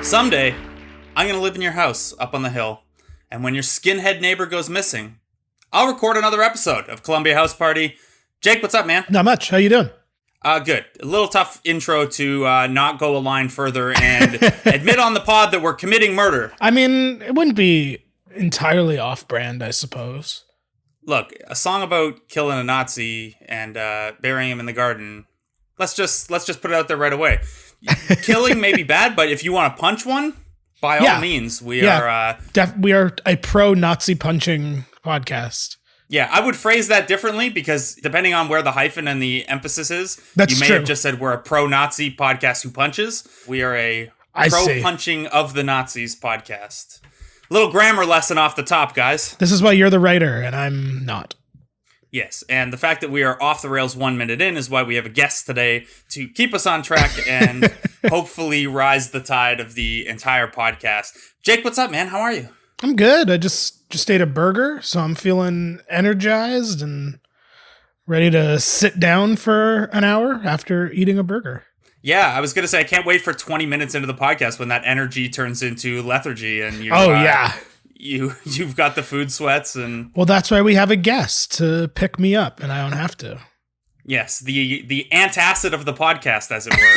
Someday, I'm going to live in your house up on the hill, and when your skinhead neighbor goes missing, I'll record another episode of Columbia House Party. Jake, what's up, man? Not much. How you doing? Good. A little tough intro to not go a line further and admit on the pod that we're committing murder. I mean, it wouldn't be entirely off-brand, I suppose. Look, a song about killing a Nazi and burying him in the garden. Let's just put it out there right away. Killing may be bad, but if you want to punch one, by all means, we are a pro-Nazi punching podcast. Yeah, I would phrase that differently because depending on where the hyphen and the emphasis is, That's you may true. have just said we're a pro-Nazi podcast who punches. We are a pro-punching of the Nazis podcast. Little grammar lesson off the top, guys. This is why you're the writer and I'm not. Yes, and the fact that we are off the rails 1 minute in is why we have a guest today to keep us on track and hopefully rise the tide of the entire podcast. Jake, what's up, man? How are you? I'm good. I just ate a burger, so I'm feeling energized and ready to sit down for an hour after eating a burger. Yeah, I was going to say I can't wait for 20 minutes into the podcast when that energy turns into lethargy and you've got the food sweats and well, that's why we have a guest to pick me up and I don't have to. Yes, the antacid of the podcast, as it were.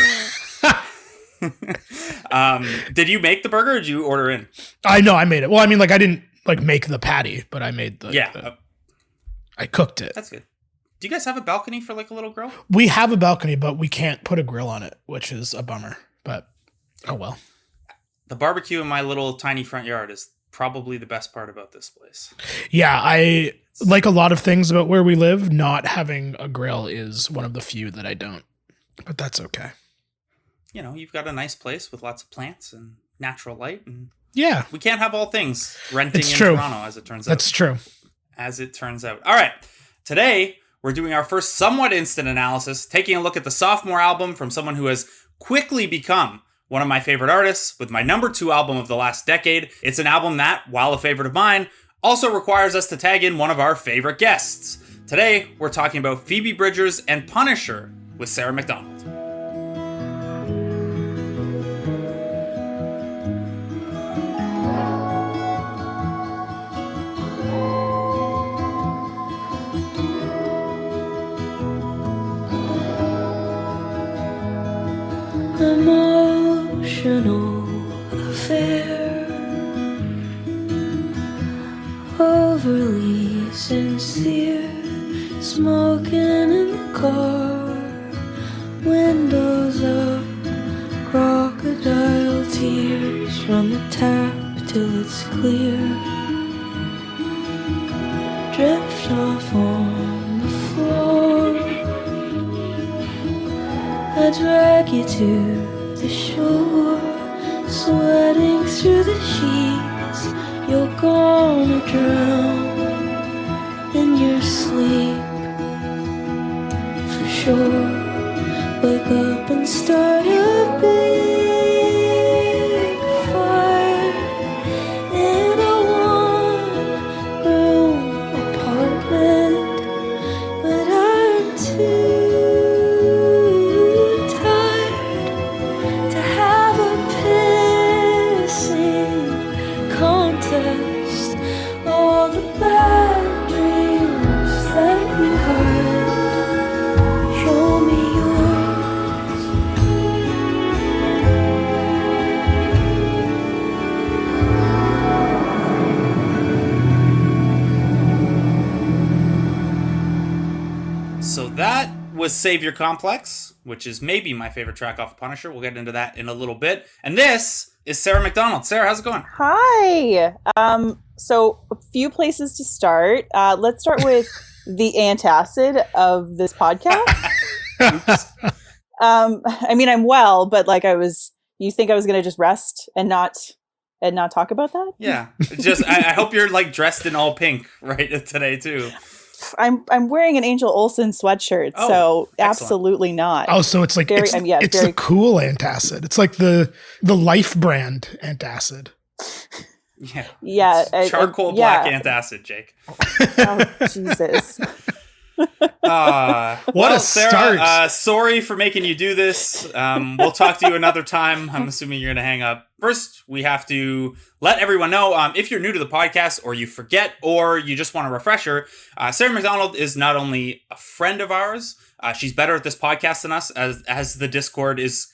Did you make the burger or did you order in? I know I made it. Well, I mean, like I didn't like make the patty, but I made I cooked it. That's good. Do you guys have a balcony for like a little grill? We have a balcony, but we can't put a grill on it, which is a bummer. But oh well. The barbecue in my little tiny front yard is probably the best part about this place. Yeah, I like a lot of things about where we live. Not having a grill is one of the few that I don't, but that's okay. You know, you've got a nice place with lots of plants and natural light. And yeah. We can't have all things renting in true. Toronto, as it turns out. That's true. As it turns out. All right. Today, we're doing our first somewhat instant analysis, taking a look at the sophomore album from someone who has quickly become one of my favorite artists with my number 2 album of the last decade. It's an album that, while a favorite of mine, also requires us to tag in one of our favorite guests. Today, we're talking about Phoebe Bridgers and Punisher with Sarah MacDonald. Emotional affair, overly sincere, smoking in the car, windows up, crocodile tears, run the tap till it's clear, drift off on the floor, I drag you to the shore, sweating through the sheets, you're gonna drown in your sleep, for sure. Wake up and start a big fire in a one-room apartment, but I'm too contest, all the bad dreams that we had, show me yours. So that was Savior Complex, which is maybe my favorite track off of Punisher. We'll get into that in a little bit. And this is Sarah MacDonald. Sarah, how's it going? Hi. So a few places to start. Let's start with the antacid of this podcast. I mean, I'm well, but like you think I was going to just rest and not talk about that? Yeah. Just, I hope you're like dressed in all pink right today too. I'm wearing an Angel Olsen sweatshirt, so excellent. Absolutely not. Oh, so it's like very, it's very the cool antacid. It's like the Life brand antacid. Yeah. Charcoal black antacid, Jake. Oh, Jesus. What a start. Sarah, sorry for making you do this. We'll talk to you another time. I'm assuming you're going to hang up. First, we have to let everyone know, if you're new to the podcast or you forget or you just want a refresher, Sarah MacDonald is not only a friend of ours, she's better at this podcast than us, as the Discord is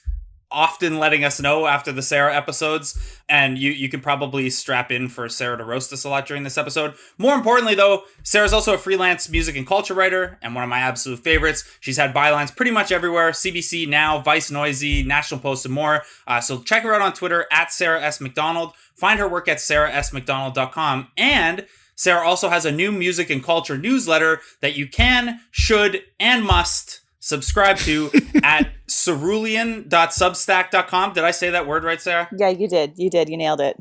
often letting us know after the Sarah episodes, and you can probably strap in for Sarah to roast us a lot during this episode. More importantly, though, Sarah's also a freelance music and culture writer, and one of my absolute favorites. She's had bylines pretty much everywhere: CBC Now, Vice Noisy, National Post, and more. So check her out on Twitter at Sarah S. MacDonald. Find her work at sarahsmacdonald.com, and Sarah also has a new music and culture newsletter that you can, should, and must subscribe to at cerulean.substack.com. Did I say that word right, Sarah? Yeah, you did. You nailed it.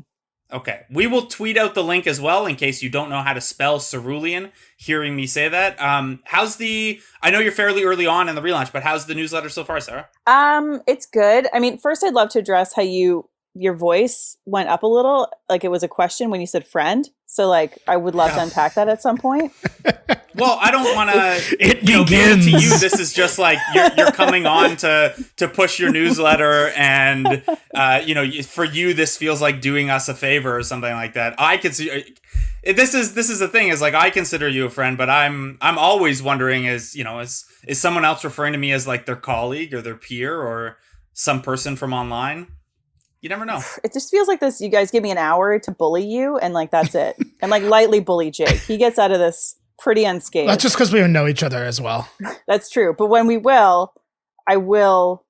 Okay. We will tweet out the link as well in case you don't know how to spell cerulean, hearing me say that. I know you're fairly early on in the relaunch, but how's the newsletter so far, Sarah? It's good. I mean, first I'd love to address how your voice went up a little, like it was a question when you said friend. So like, I would love to unpack that at some point. Well, I don't want to, begins. give it to you. This is just like, you're coming on to push your newsletter, and, for you, this feels like doing us a favor or something like that. I could see, this is the thing, is like, I consider you a friend, but I'm always wondering, is someone else referring to me as like their colleague or their peer or some person from online? You never know. It just feels like this. You guys give me an hour to bully you, and like that's it. And like lightly bully Jake. He gets out of this pretty unscathed. That's just because we don't know each other as well. That's true. But when I will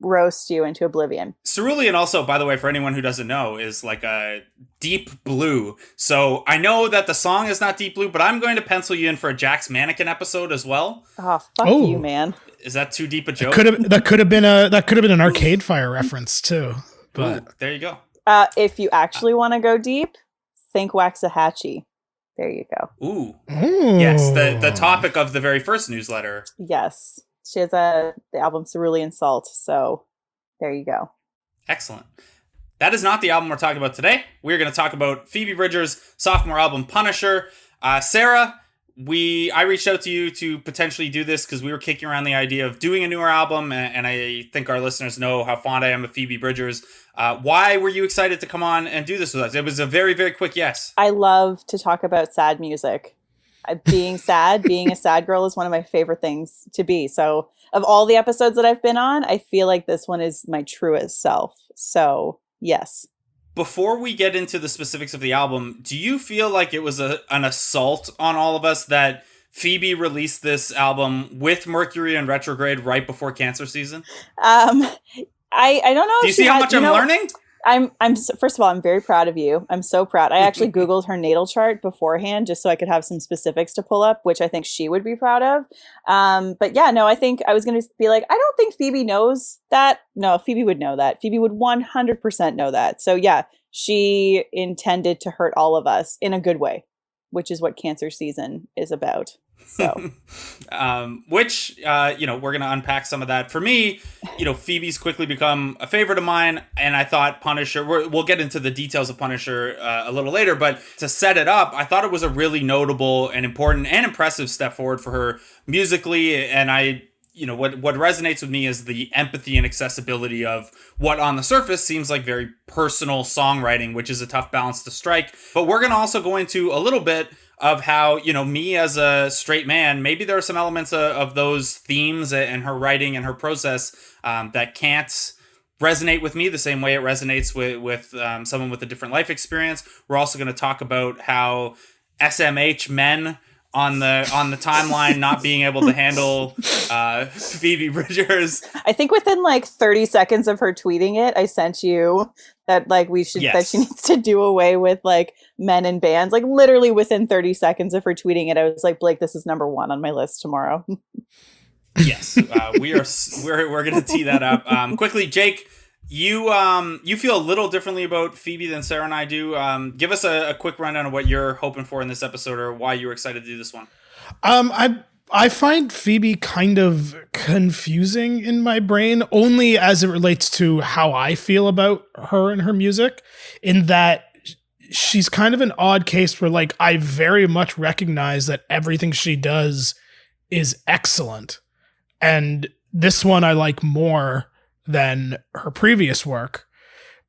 roast you into oblivion. Cerulean also, by the way, for anyone who doesn't know, is like a deep blue. So I know that the song is not deep blue, but I'm going to pencil you in for a Jack's Mannequin episode as well. Oh, fuck you, man. Is that too deep a joke? That could have been an Arcade Fire reference too. But ooh, there you go. If you actually want to go deep, think Waxahachie. There you go. Ooh. Yes, the topic of the very first newsletter. Yes. She has the album Cerulean Salt, so there you go. Excellent. That is not the album we're talking about today. We're going to talk about Phoebe Bridgers' sophomore album, Punisher. Sarah, I reached out to you to potentially do this because we were kicking around the idea of doing a newer album, and I think our listeners know how fond I am of Phoebe Bridgers. Why were you excited to come on and do this with us? It was a very, very quick yes. I love to talk about sad music. Being a sad girl is one of my favorite things to be. So of all the episodes that I've been on, I feel like this one is my truest self. So yes. Before we get into the specifics of the album, do you feel like it was an assault on all of us that Phoebe released this album with Mercury in retrograde right before Cancer season? I don't know. Do you see how much I'm learning? I'm first of all, I'm very proud of you. I'm so proud. I actually Googled her natal chart beforehand just so I could have some specifics to pull up, which I think she would be proud of. But yeah, no, I think I was going to be like, I don't think Phoebe knows that. No, Phoebe would know that. Phoebe would 100% know that. So yeah, she intended to hurt all of us in a good way, which is what Cancer season is about. So, which, we're going to unpack some of that. For me, Phoebe's quickly become a favorite of mine, and I thought Punisher, we'll get into the details of Punisher a little later, but to set it up, I thought it was a really notable and important and impressive step forward for her musically, and what resonates with me is the empathy and accessibility of what on the surface seems like very personal songwriting, which is a tough balance to strike. But we're going to also go into a little bit of how, me as a straight man, maybe there are some elements of those themes and her writing and her process that can't resonate with me the same way it resonates with someone with a different life experience. We're also going to talk about how SMH men on the timeline not being able to handle Phoebe Bridgers. I think within like 30 seconds of her tweeting it, I sent you that like that she needs to do away with like men in bands. Like literally within 30 seconds of her tweeting it, I was like, Blake, this is number 1 on my list tomorrow. Yes, we're gonna tee that up quickly. Jake, you feel a little differently about Phoebe than Sarah and I do. Give us a quick rundown of what you're hoping for in this episode, or why you were excited to do this one. I find Phoebe kind of confusing in my brain, only as it relates to how I feel about her and her music, in that she's kind of an odd case where like I very much recognize that everything she does is excellent. And this one I like more than her previous work.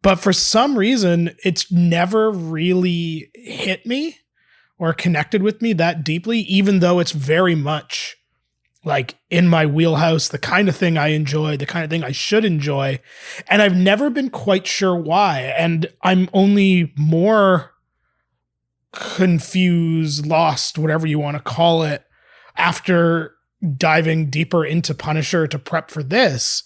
But for some reason, it's never really hit me or connected with me that deeply, even though it's very much like in my wheelhouse, the kind of thing I enjoy, the kind of thing I should enjoy. And I've never been quite sure why. And I'm only more confused, lost, whatever you want to call it, after diving deeper into Punisher to prep for this,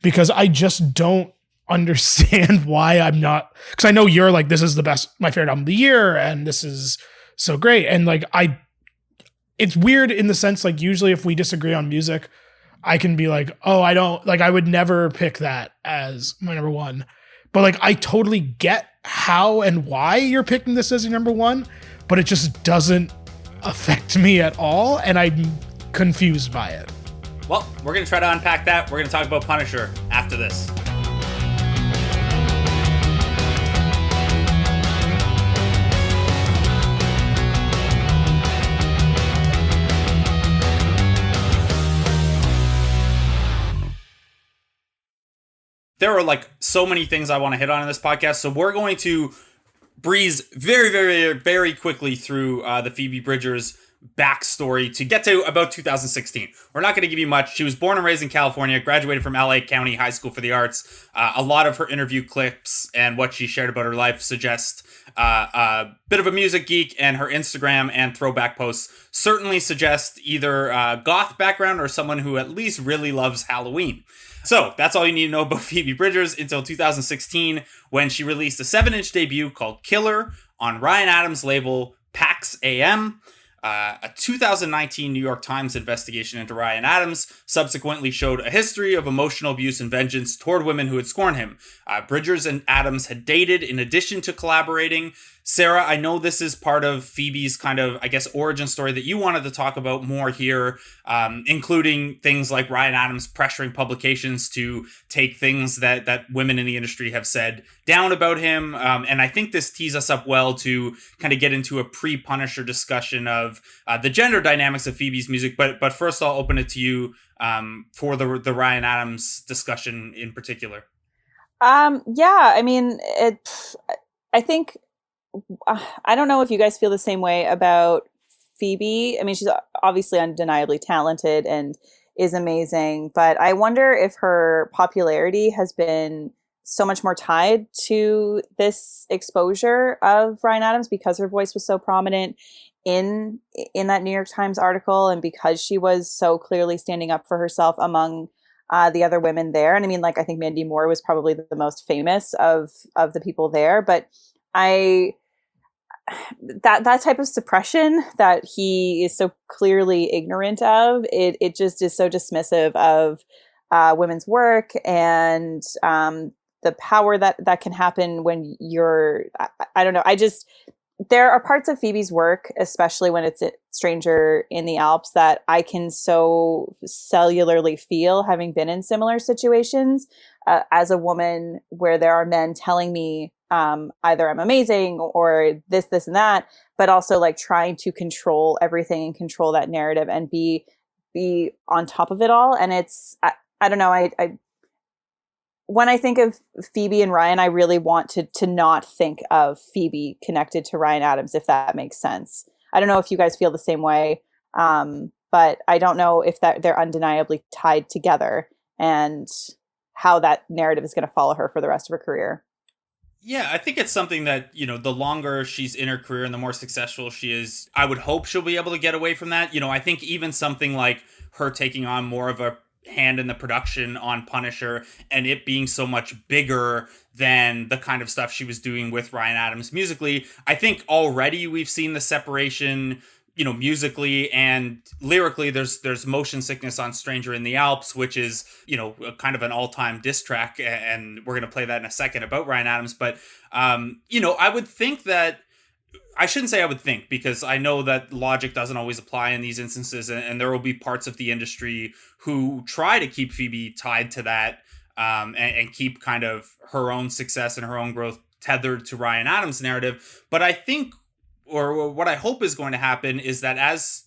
because I just don't understand why I'm not, because I know you're like, this is the best, my favorite album of the year, and this is so great. And like, it's weird in the sense, like, usually if we disagree on music, I can be like, oh, I don't, like, I would never pick that as my number one. But like, I totally get how and why you're picking this as your number one, but it just doesn't affect me at all. And I'm confused by it. Well, we're going to try to unpack that. We're going to talk about Punisher after this. There are like so many things I want to hit on in this podcast, so we're going to breeze very, very, very quickly through the Phoebe Bridgers backstory to get to about 2016. We're not going to give you much. She was born and raised in California, graduated from LA County High School for the Arts. A lot of her interview clips and what she shared about her life suggest a bit of a music geek, and her Instagram and throwback posts certainly suggest either a goth background or someone who at least really loves Halloween. So that's all you need to know about Phoebe Bridgers until 2016, when she released a 7-inch debut called Killer on Ryan Adams' label Pax AM. A 2019 New York Times investigation into Ryan Adams subsequently showed a history of emotional abuse and vengeance toward women who had scorned him. Bridgers and Adams had dated in addition to collaborating. Sarah, I know this is part of Phoebe's kind of, I guess, origin story that you wanted to talk about more here, including things like Ryan Adams pressuring publications to take things that women in the industry have said down about him. And I think this tees us up well to kind of get into a pre-Punisher discussion of the gender dynamics of Phoebe's music. But first, I'll open it to you for the Ryan Adams discussion in particular. Yeah, I mean, I think, I don't know if you guys feel the same way about Phoebe. I mean, she's obviously undeniably talented and is amazing, but I wonder if her popularity has been so much more tied to this exposure of Ryan Adams because her voice was so prominent in that New York Times article, and because she was so clearly standing up for herself among the other women there. And I mean, like, I think Mandy Moore was probably the most famous of the people there, but that type of suppression that he is so clearly ignorant of, it just is so dismissive of women's work and the power that can happen when you're, I don't know. There are parts of Phoebe's work, especially when it's a Stranger in the Alps, that I can so cellularly feel, having been in similar situations as a woman where there are men telling me either I'm amazing or this, and that, but also like trying to control everything and control that narrative and be on top of it all. And it's, I don't know. I when I think of Phoebe and Ryan, I really want to not think of Phoebe connected to Ryan Adams, if that makes sense. I don't know if you guys feel the same way, but I don't know if that they're undeniably tied together and how that narrative is going to follow her for the rest of her career. Yeah, I think it's something that, the longer she's in her career and the more successful she is, I would hope she'll be able to get away from that. I think even something like her taking on more of a hand in the production on Punisher and it being so much bigger than the kind of stuff she was doing with Ryan Adams musically, I think already we've seen the separation, musically and lyrically. There's motion sickness on Stranger in the Alps, which is, kind of an all-time diss track, and we're going to play that in a second about Ryan Adams. But, I would think that, I shouldn't say I would think, because I know that logic doesn't always apply in these instances, and there will be parts of the industry who try to keep Phoebe tied to that, and keep kind of her own success and her own growth tethered to Ryan Adams' narrative. But I think, or what I hope is going to happen, is that as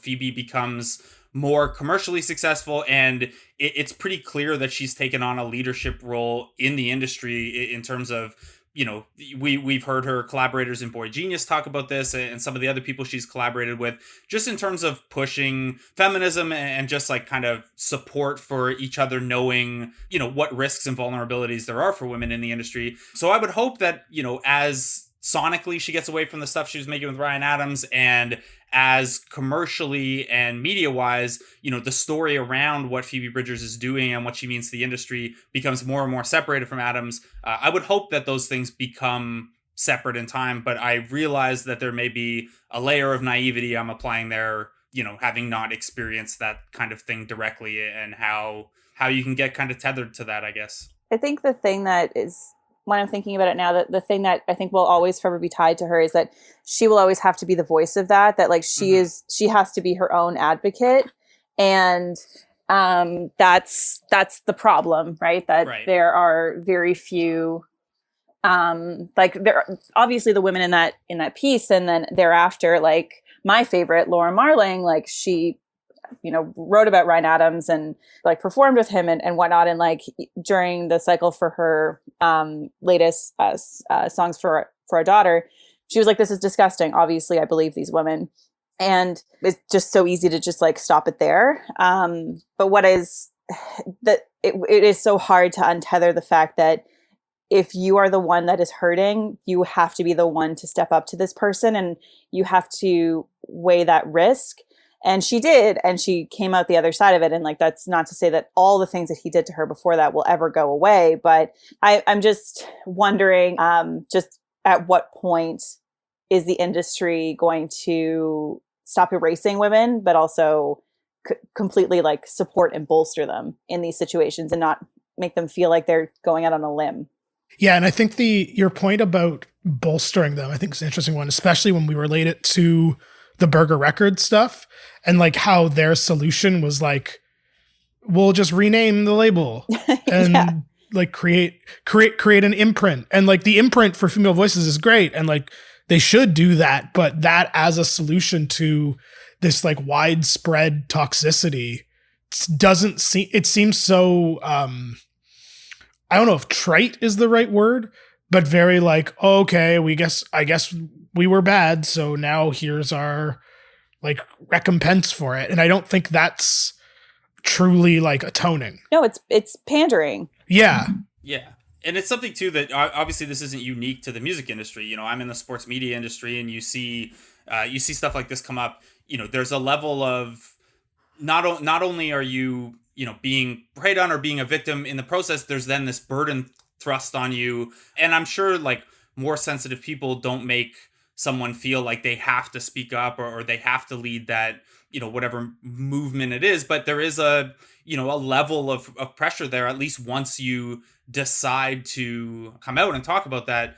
Phoebe becomes more commercially successful, and it's pretty clear that she's taken on a leadership role in the industry in terms of, you know, we've heard her collaborators in Boy Genius talk about this, and some of the other people she's collaborated with, just in terms of pushing feminism and just like kind of support for each other, knowing, you know, what risks and vulnerabilities there are for women in the industry. So I would hope that, you know, as sonically she gets away from the stuff she was making with Ryan Adams, and as commercially and media wise, you know, the story around what Phoebe Bridgers is doing and what she means to the industry becomes more and more separated from Adams. I would hope that those things become separate in time, but I realize that there may be a layer of naivety I'm applying there, you know, having not experienced that kind of thing directly, and how you can get kind of tethered to that, I guess. I think the thing that is, when I'm thinking about it now, that the thing that I think will always forever be tied to her is that she will always have to be the voice of that like she has to be her own advocate. And that's the problem, right? That there are very few, like there are obviously the women in that piece. And then thereafter, like my favorite, Laura Marling, like she, you know, wrote about Ryan Adams and like performed with him and whatnot. And like during the cycle for her latest songs for a daughter, she was like, this is disgusting. Obviously, I believe these women. And it's just so easy to just like stop it there. But what is that it is so hard to untether the fact that if you are the one that is hurting, you have to be the one to step up to this person, and you have to weigh that risk. And she did, and she came out the other side of it. And like, that's not to say that all the things that he did to her before that will ever go away. But I'm just wondering, just at what point is the industry going to stop erasing women, but also completely like support and bolster them in these situations and not make them feel like they're going out on a limb? Yeah, and I think your point about bolstering them, I think is an interesting one, especially when we relate it to the Burger Records stuff, and like how their solution was like, we'll just rename the label and like create an imprint. And like the imprint for female voices is great, and like they should do that, but that as a solution to this like widespread toxicity doesn't seem, it seems so I don't know if trite is the right word, but very like, okay, I guess we were bad, so now here's our like recompense for it. And I don't think that's truly like atoning. No, it's pandering. Yeah. Yeah. And it's something too that obviously this isn't unique to the music industry. You know, I'm in the sports media industry, and you see stuff like this come up. You know, there's a level of not only are you, you know, being preyed on or being a victim in the process, there's then this burden thrust on you. And I'm sure like more sensitive people don't make someone feel like they have to speak up or they have to lead that, you know, whatever movement it is. But there is a, you know, a level of pressure there, at least once you decide to come out and talk about that,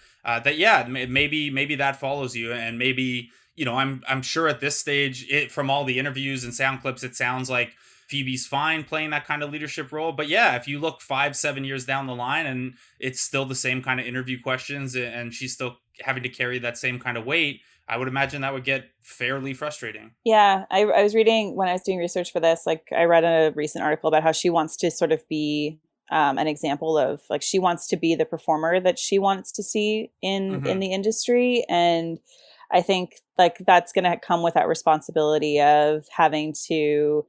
maybe that follows you. And maybe, you know, I'm sure at this stage, from all the interviews and sound clips, it sounds like Phoebe's fine playing that kind of leadership role. But yeah, if you look 5-7 years down the line and it's still the same kind of interview questions and she's still having to carry that same kind of weight, I would imagine that would get fairly frustrating. Yeah, I was reading when I was doing research for this, like I read a recent article about how she wants to sort of be an example of like, she wants to be the performer that she wants to see in the industry. And I think like that's going to come with that responsibility of having to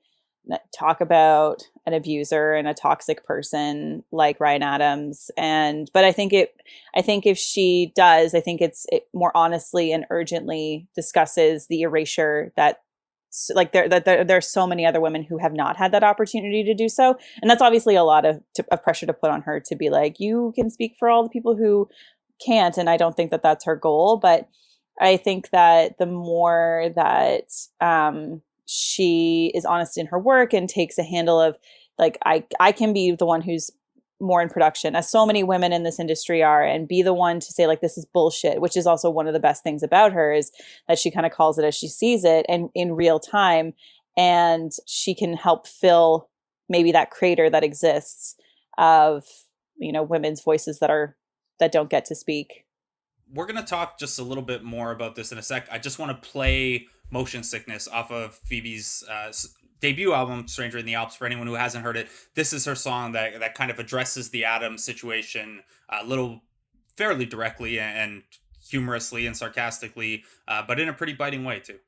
talk about an abuser and a toxic person like Ryan Adams. But I think if she does, I think it more honestly and urgently discusses the erasure that like there are so many other women who have not had that opportunity to do so. And that's obviously a lot of pressure to put on her to be like, you can speak for all the people who can't. And I don't think that that's her goal, but I think that the more that, she is honest in her work and takes a handle of like, I can be the one who's more in production, as so many women in this industry are, and be the one to say like, this is bullshit, which is also one of the best things about her, is that she kind of calls it as she sees it and in real time. And she can help fill maybe that crater that exists of, you know, women's voices that don't get to speak. We're going to talk just a little bit more about this in a sec. I just want to play Motion Sickness off of Phoebe's debut album, Stranger in the Alps, for anyone who hasn't heard it, this is her song that kind of addresses the Adam situation a little fairly directly and humorously and sarcastically, but in a pretty biting way too.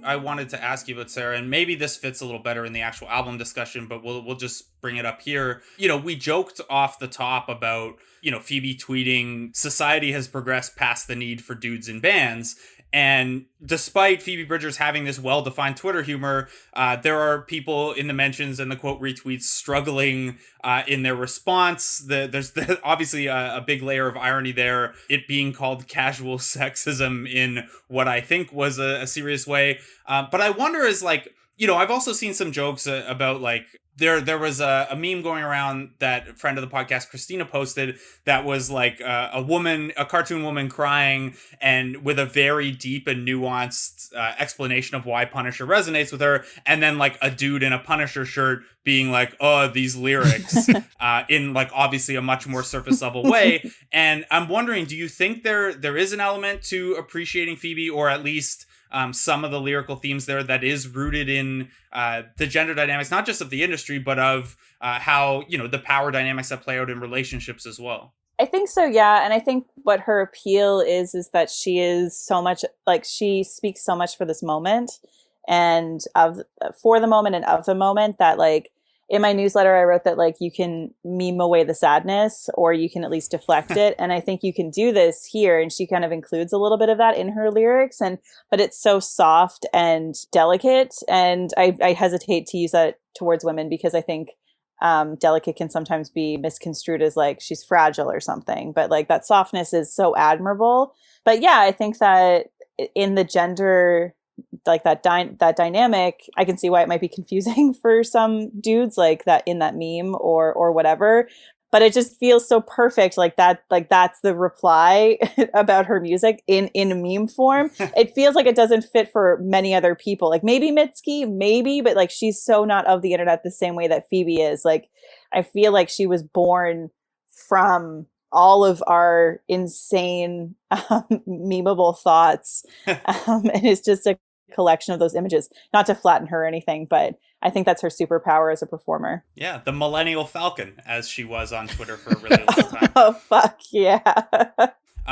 I wanted to ask you about, Sarah, and maybe this fits a little better in the actual album discussion, but we'll just bring it up here. We joked off the top about, Phoebe tweeting, society has progressed past the need for dudes in bands. And despite Phoebe Bridgers having this well-defined Twitter humor, there are people in the mentions and the quote retweets struggling in their response. There's obviously a big layer of irony there, it being called casual sexism in what I think was a serious way. But I wonder I've also seen some jokes about there was a meme going around that a friend of the podcast, Christina, posted that was a cartoon woman crying and with a very deep and nuanced explanation of why Punisher resonates with her. And then a dude in a Punisher shirt being oh, these lyrics in obviously a much more surface level way. And I'm wondering, do you think there is an element to appreciating Phoebe, or at least some of the lyrical themes there that is rooted in the gender dynamics, not just of the industry, but of how, the power dynamics that play out in relationships as well? I think so, yeah. And I think what her appeal is that she is so much, she speaks so much for this moment and for the moment and of the moment that in my newsletter, I wrote that you can meme away the sadness, or you can at least deflect it. And I think you can do this here. And she kind of includes a little bit of that in her lyrics, but it's so soft and delicate. And I hesitate to use that towards women because I think delicate can sometimes be misconstrued as she's fragile or something. But that softness is so admirable. But yeah, I think that in the gender, that dynamic, I can see why it might be confusing for some dudes that in that meme or whatever, but it just feels so perfect that's the reply about her music in a meme form. It feels like it doesn't fit for many other people, maybe Mitski, maybe, but she's so not of the internet the same way that Phoebe is. I feel like she was born from all of our insane memeable thoughts, and it's just a collection of those images, not to flatten her or anything, but I think that's her superpower as a performer. Yeah, the Millennial Falcon, as she was on Twitter for a really long time. Oh, fuck yeah.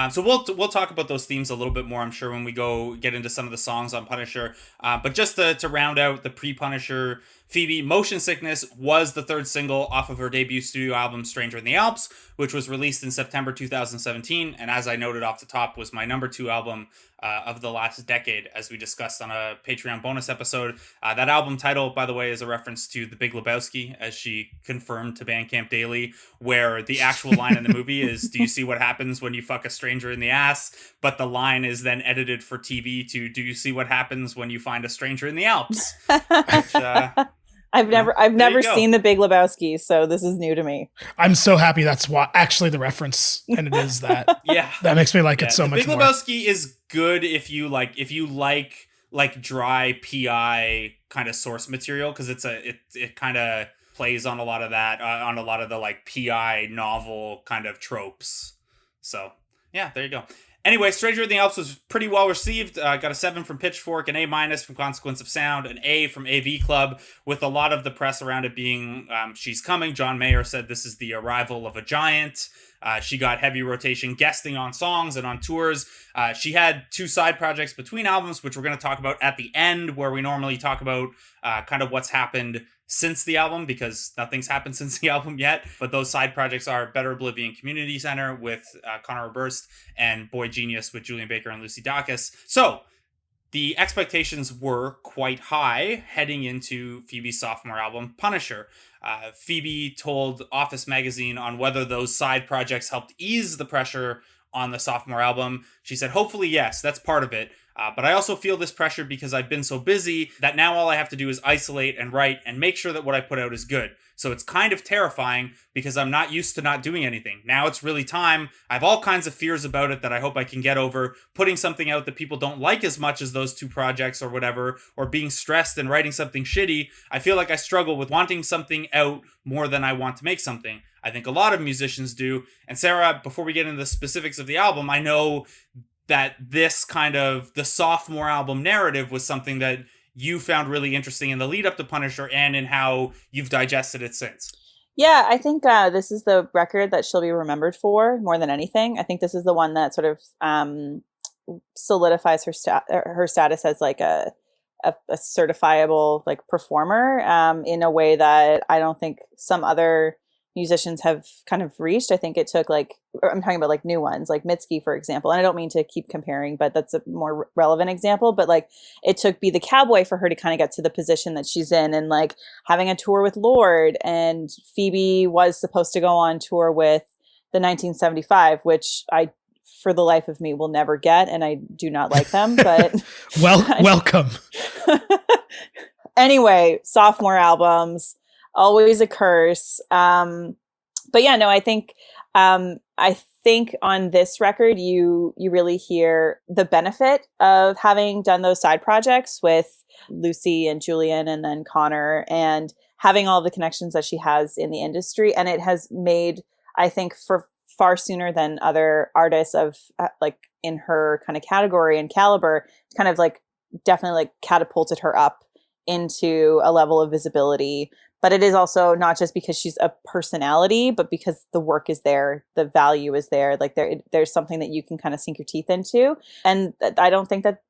So we'll talk about those themes a little bit more, I'm sure, when we go get into some of the songs on Punisher. But just to round out the pre-Punisher Phoebe, Motion Sickness was the third single off of her debut studio album, Stranger in the Alps, which was released in September 2017. And as I noted off the top, was my number 2 album of the last decade, as we discussed on a Patreon bonus episode. That album title, by the way, is a reference to The Big Lebowski, as she confirmed to Bandcamp Daily, where the actual line in the movie is, "Do you see what happens when you fuck a stranger in the ass?" But the line is then edited for TV to, "Do you see what happens when you find a stranger in the Alps?" Which, I've never seen The Big Lebowski, so this is new to me. I'm so happy that's actually the reference, and it is that. Yeah, that makes me like it so much Big more. Lebowski is good if you like dry PI kind of source material, because it kind of plays on a lot of that, on a lot of the PI novel kind of tropes. So yeah, there you go. Anyway, Stranger in the Alps was pretty well received. Got a 7 from Pitchfork, an A- from Consequence of Sound, an A from AV Club, with a lot of the press around it being She's Coming. John Mayer said this is the arrival of a giant. She got heavy rotation guesting on songs and on tours. She had 2 side projects between albums, which we're going to talk about at the end, where we normally talk about kind of what's happened since the album, because nothing's happened since the album yet. But those side projects are Better Oblivion Community Center with Connor Burst and Boy Genius with Julian Baker and Lucy Dacus. So the expectations were quite high heading into Phoebe's sophomore album, Punisher. Phoebe told Office Magazine on whether those side projects helped ease the pressure on the sophomore album. She said, hopefully, yes, that's part of it. But I also feel this pressure because I've been so busy that now all I have to do is isolate and write and make sure that what I put out is good. So it's kind of terrifying because I'm not used to not doing anything. Now it's really time. I have all kinds of fears about it that I hope I can get over. Putting something out that people don't like as much as those 2 projects or whatever, or being stressed and writing something shitty. I feel like I struggle with wanting something out more than I want to make something. I think a lot of musicians do. And Sarah, before we get into the specifics of the album, I know that this kind of the sophomore album narrative was something that you found really interesting in the lead up to Punisher and in how you've digested it since. Yeah, I think this is the record that she'll be remembered for more than anything. I think this is the one that sort of solidifies her status as like a certifiable like performer in a way that I don't think some other musicians have kind of reached. I think it took I'm talking about like new ones, like Mitski, for example. And I don't mean to keep comparing, but that's a more relevant example. But like it took Be the Cowboy for her to kind of get to the position that she's in, and like having a tour with Lorde. And Phoebe was supposed to go on tour with the 1975, which I, for the life of me, will never get. And I do not like them, but welcome. Anyway, sophomore albums, always a curse. But yeah, no, I think on this record, you really hear the benefit of having done those side projects with Lucy and Julian and then Connor, and having all the connections that she has in the industry. And it has made, I think, for far sooner than other artists of like in her kind of category and caliber, kind of like definitely like catapulted her up into a level of visibility. But it is also not just because she's a personality, but because the work is there, the value is there. Like there's something that you can kind of sink your teeth into. And I don't think that,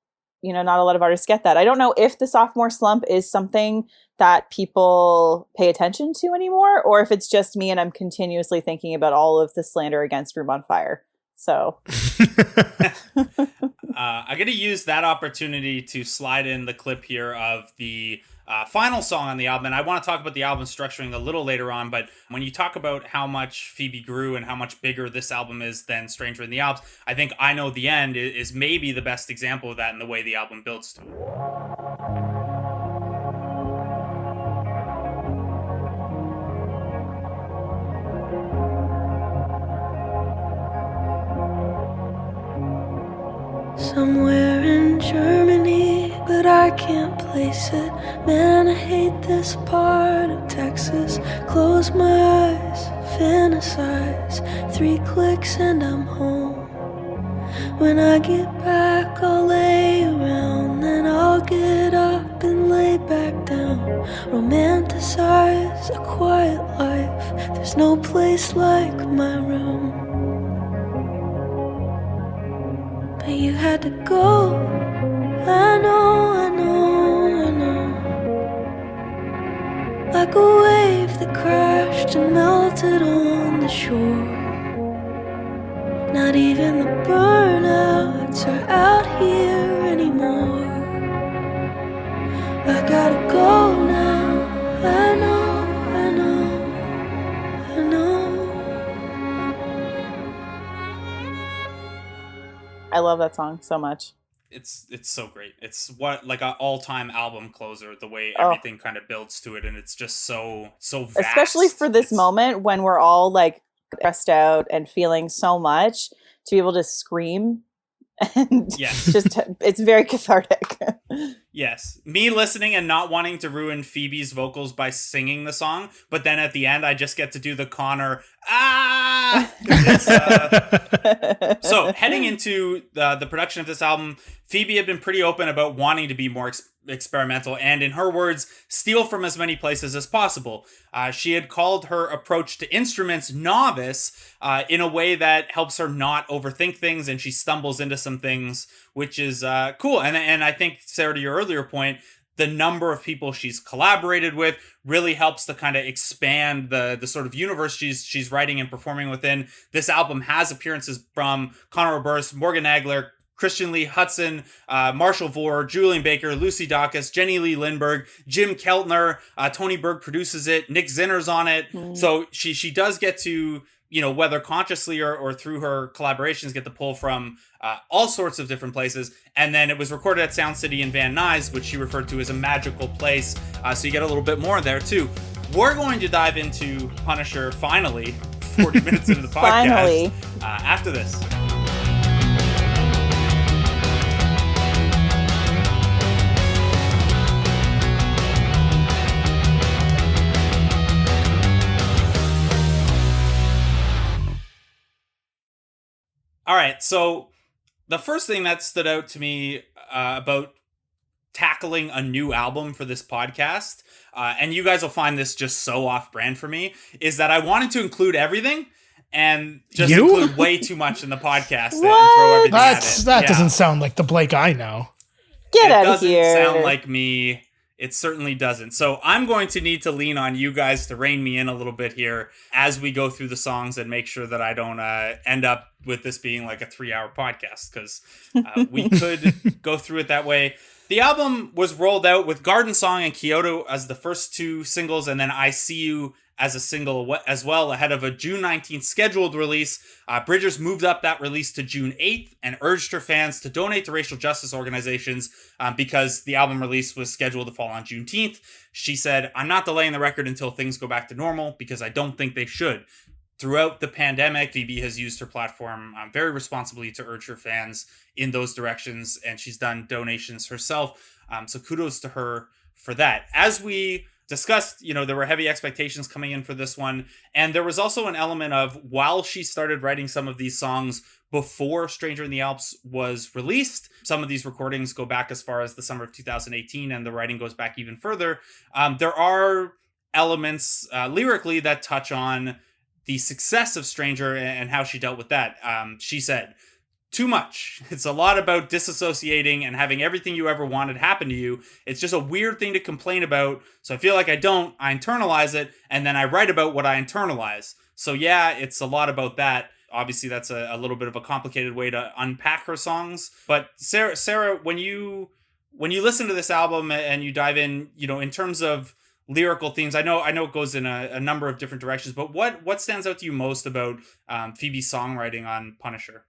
not a lot of artists get that. I don't know if the sophomore slump is something that people pay attention to anymore, or if it's just me and I'm continuously thinking about all of the slander against Room on Fire. So I'm going to use that opportunity to slide in the clip here of the final song on the album. And I want to talk about the album structuring a little later on, but when you talk about how much Phoebe grew and how much bigger this album is than Stranger in the Alps, I think I Know the End is maybe the best example of that in the way the album builds to it. Somewhere in Germany, but I can't place it. Man, I hate this part of Texas. Close my eyes, fantasize. 3 clicks and I'm home. When I get back, I'll lay around. Then I'll get up and lay back down. Romanticize a quiet life. There's no place like my room. But you had to go. I know, I know, I know. Like a wave that crashed and melted on the shore. Not even the burnouts are out here anymore. I gotta go now. I know, I know, I know. I love that song so much. It's so great. It's what like an all-time album closer, the way everything kind of builds to it, and it's just so vast. Especially for this moment when we're all like stressed out and feeling so much, to be able to scream and yes. just it's very cathartic. Yes. Me listening and not wanting to ruin Phoebe's vocals by singing the song, but then at the end I just get to do the Connor, So heading into the production of this album, Phoebe had been pretty open about wanting to be more experimental and, in her words, steal from as many places as possible. She had called her approach to instruments novice in a way that helps her not overthink things, and she stumbles into some things, which is cool. And I think, Sarah, to your earlier point, the number of people she's collaborated with really helps to kind of expand the sort of universe she's writing and performing within. This album has appearances from Conor Oberst, Morgan Nagler, Christian Lee Hudson, Marshall Vore, Julian Baker, Lucy Dacus, Jenny Lee Lindbergh, Jim Keltner, Tony Berg produces it, Nick Zinner's on it. So she does get to, whether consciously or through her collaborations, get to pull from all sorts of different places. And then it was recorded at Sound City in Van Nuys, which she referred to as a magical place. So you get a little bit more there too. We're going to dive into Punisher finally, 40 minutes into the podcast. After this. All right, so the first thing that stood out to me about tackling a new album for this podcast, and you guys will find this just so off-brand for me, is that I wanted to include everything and just include way too much in the podcast and throw everything at it. That doesn't sound like the Blake I know. Get out of here. It doesn't sound like me. It certainly doesn't. So I'm going to need to lean on you guys to rein me in a little bit here as we go through the songs and make sure that I don't end up with this being like a 3-hour podcast, because we could go through it that way. The album was rolled out with Garden Song and Kyoto as the first two singles, and then I See You as a single as well, ahead of a June 19th scheduled release. Bridgers moved up that release to June 8th and urged her fans to donate to racial justice organizations because the album release was scheduled to fall on Juneteenth. She said, "I'm not delaying the record until things go back to normal because I don't think they should." Throughout the pandemic, Phoebe has used her platform very responsibly to urge her fans in those directions, and she's done donations herself. So kudos to her for that. As we discussed, there were heavy expectations coming in for this one. And there was also an element of, while she started writing some of these songs before Stranger in the Alps was released, some of these recordings go back as far as the summer of 2018, and the writing goes back even further. There are elements lyrically that touch on the success of Stranger and how she dealt with that. She said, "Too much. It's a lot about disassociating and having everything you ever wanted happen to you. It's just a weird thing to complain about. So I feel like I internalize it, and then I write about what I internalize." So yeah, it's a lot about that. Obviously, that's a little bit of a complicated way to unpack her songs. But Sarah, when you listen to this album and you dive in, in terms of lyrical themes, I know it goes in a number of different directions, but what stands out to you most about Phoebe's songwriting on Punisher?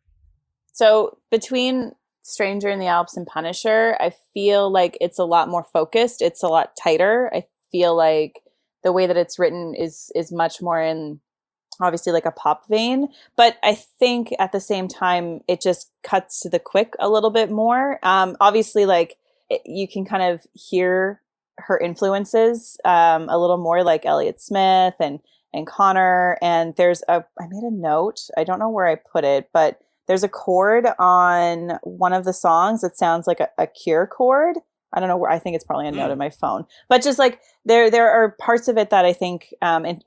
So between Stranger in the Alps and Punisher, I feel like it's a lot more focused. It's a lot tighter. I feel like the way that it's written is much more in, obviously, like a pop vein. But I think at the same time, it just cuts to the quick a little bit more. Obviously, you can kind of hear her influences a little more, like Elliott Smith and Connor. And I made a note. I don't know where I put it, but there's a chord on one of the songs that sounds like a Cure chord. I don't know where. I think it's probably a note in my phone. But just like there are parts of it that I think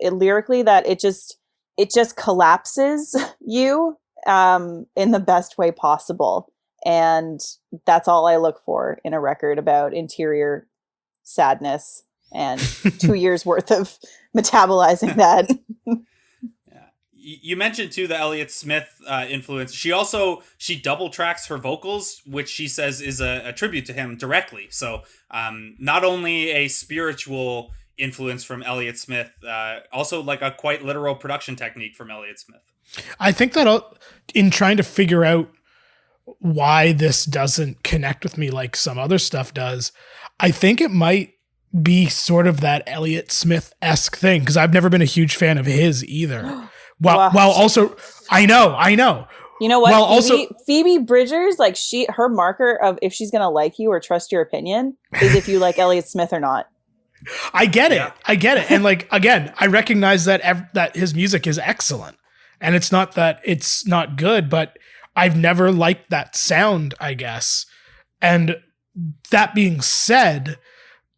lyrically that it just collapses you in the best way possible. And that's all I look for in a record about interior sadness and 2 years worth of metabolizing that. You mentioned too the Elliott Smith influence. She double tracks her vocals, which she says is a tribute to him directly. So not only a spiritual influence from Elliott Smith, also like a quite literal production technique from Elliott Smith. I think that in trying to figure out why this doesn't connect with me like some other stuff does, I think it might be sort of that Elliott Smith-esque thing, because I've never been a huge fan of his either. While also, I know. You know what? Well, Phoebe Bridgers, like her marker of if she's gonna like you or trust your opinion is if you like Elliott Smith or not. I get it. I get it. And like, again, I recognize that that his music is excellent, and it's not that it's not good, but I've never liked that sound, I guess. And that being said,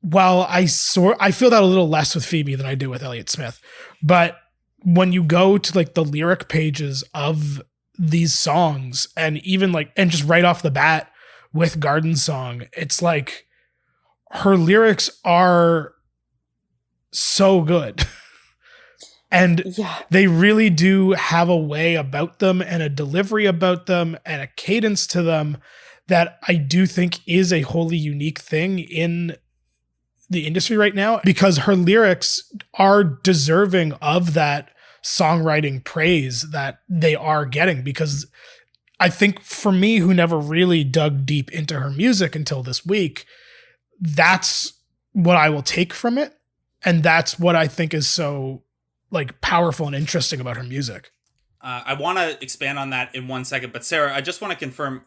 while I feel that a little less with Phoebe than I do with Elliott Smith, but when you go to like the lyric pages of these songs, and even like, and just right off the bat with Garden Song, it's like her lyrics are so good. And they really do have a way about them and a delivery about them and a cadence to them that I do think is a wholly unique thing in the industry right now, because her lyrics are deserving of that songwriting praise that they are getting. Because I think for me, who never really dug deep into her music until this week, that's what I will take from it. And that's what I think is so like powerful and interesting about her music. I want to expand on that in 1 second, but Sarah, I just want to confirm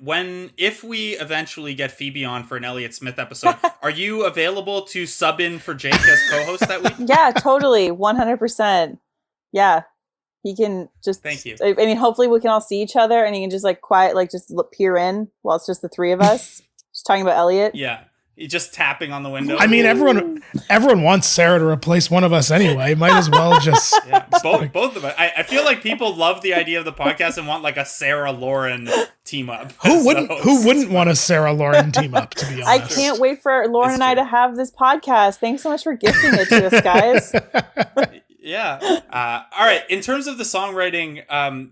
if we eventually get Phoebe on for an Elliott Smith episode, are you available to sub in for Jake as co-host that week? Yeah, totally. 100%. Yeah. He can just, thank you. I mean, hopefully we can all see each other and he can just like peer in while it's just the three of us just talking about Elliott. Yeah. Just tapping on the window. I mean, everyone wants Sarah to replace one of us anyway. Might as well just both of us. I feel like people love the idea of the podcast and want like a Sarah Lauren team up. Who wouldn't want a Sarah Lauren team up? To be honest, I can't wait for Lauren and I to have this podcast. Thanks so much for gifting it to us, guys. Yeah. All right. In terms of the songwriting,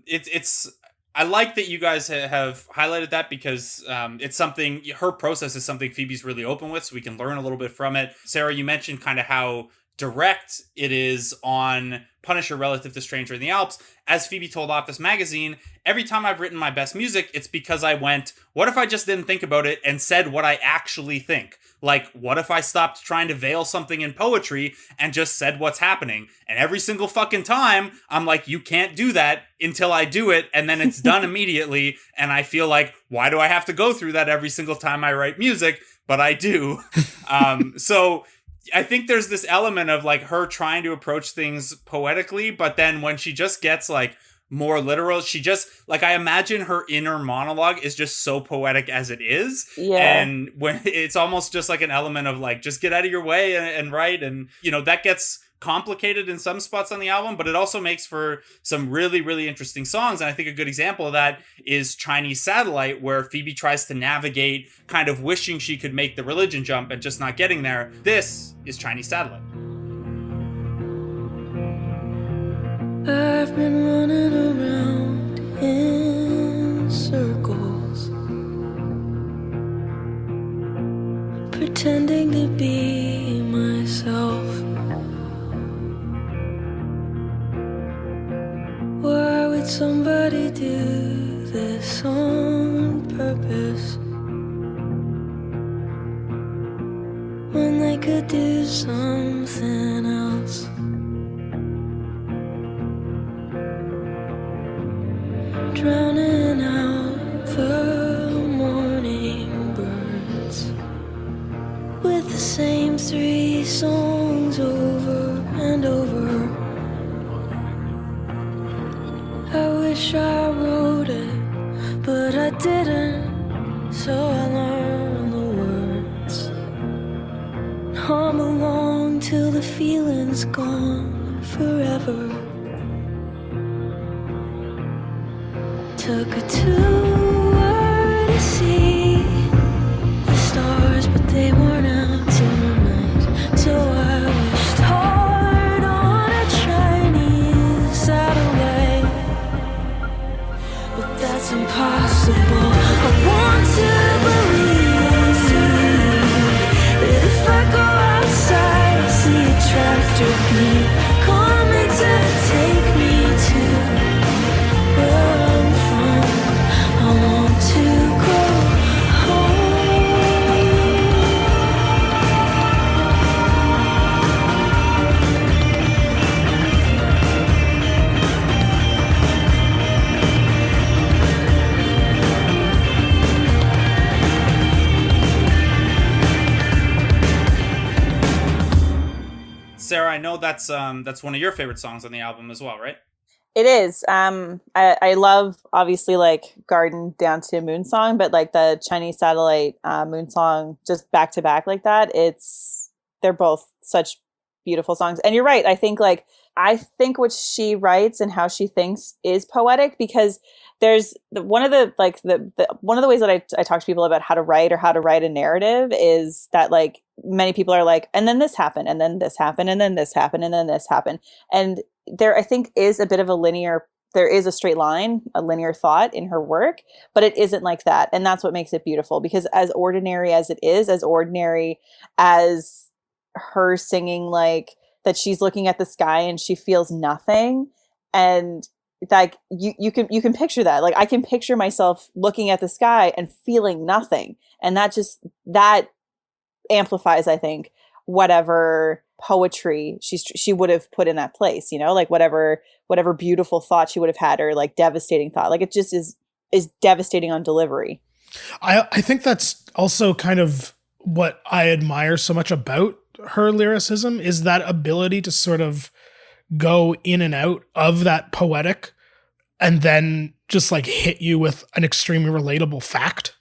it's. I like that you guys have highlighted that because it's something, her process is something Phoebe's really open with, so we can learn a little bit from it. Sarah, you mentioned kind of how direct it is on Punisher relative to Stranger in the Alps. As Phoebe told Office Magazine, every time I've written my best music, it's because I went, what if I just didn't think about it and said what I actually think? Like, what if I stopped trying to veil something in poetry and just said what's happening? And every single fucking time, I'm like, you can't do that until I do it, and then it's done immediately. And I feel like, why do I have to go through that every single time I write music? But I do. So I think there's this element of like her trying to approach things poetically, but then when she just gets like more literal, she just like, I imagine her inner monologue is just so poetic as it is. Yeah. And when it's almost just like an element of like, just get out of your way and write. And, you know, that gets complicated in some spots on the album, but it also makes for some really, really interesting songs. And I think a good example of that is Chinese Satellite, where Phoebe tries to navigate kind of wishing she could make the religion jump and just not getting there. This is Chinese Satellite. I've been running around in circles, pretending to be myself. Why would somebody do this on purpose when they could do something else? Drowning out the morning birds with the same three songs over and over. I wish I wrote it, but I didn't, so I learned the words. Hum along till the feeling's gone forever. Took a tour to see the stars, but they weren't out tonight. So I wished hard on a Chinese satellite, but that's impossible. I want to believe that if I go outside, I'll see a tractor beam coming to take me to where I'm from. I want to go home. I know that's one of your favorite songs on the album as well, right? It is. I love obviously like Garden down to Moon Song, but like the Chinese Satellite Moon Song just back to back like that. They're both such beautiful songs. And you're right. I think what she writes and how she thinks is poetic, because there's one of the one of the ways that I talk to people about how to write or how to write a narrative is that like many people are like, and then this happened, and then this happened, and then this happened, and then this happened. And there, I think, is a bit of there is a straight line, a linear thought in her work, but it isn't like that. And that's what makes it beautiful, because as ordinary as it is, as ordinary as her singing like that, she's looking at the sky and she feels nothing. And like you can picture that. Like I can picture myself looking at the sky and feeling nothing. And that amplifies, I think, whatever poetry she would have put in that place, like whatever beautiful thought she would have had, or like devastating thought. Like it just is devastating on delivery. I think that's also kind of what I admire so much about her lyricism, is that ability to sort of go in and out of that poetic and then just like hit you with an extremely relatable fact,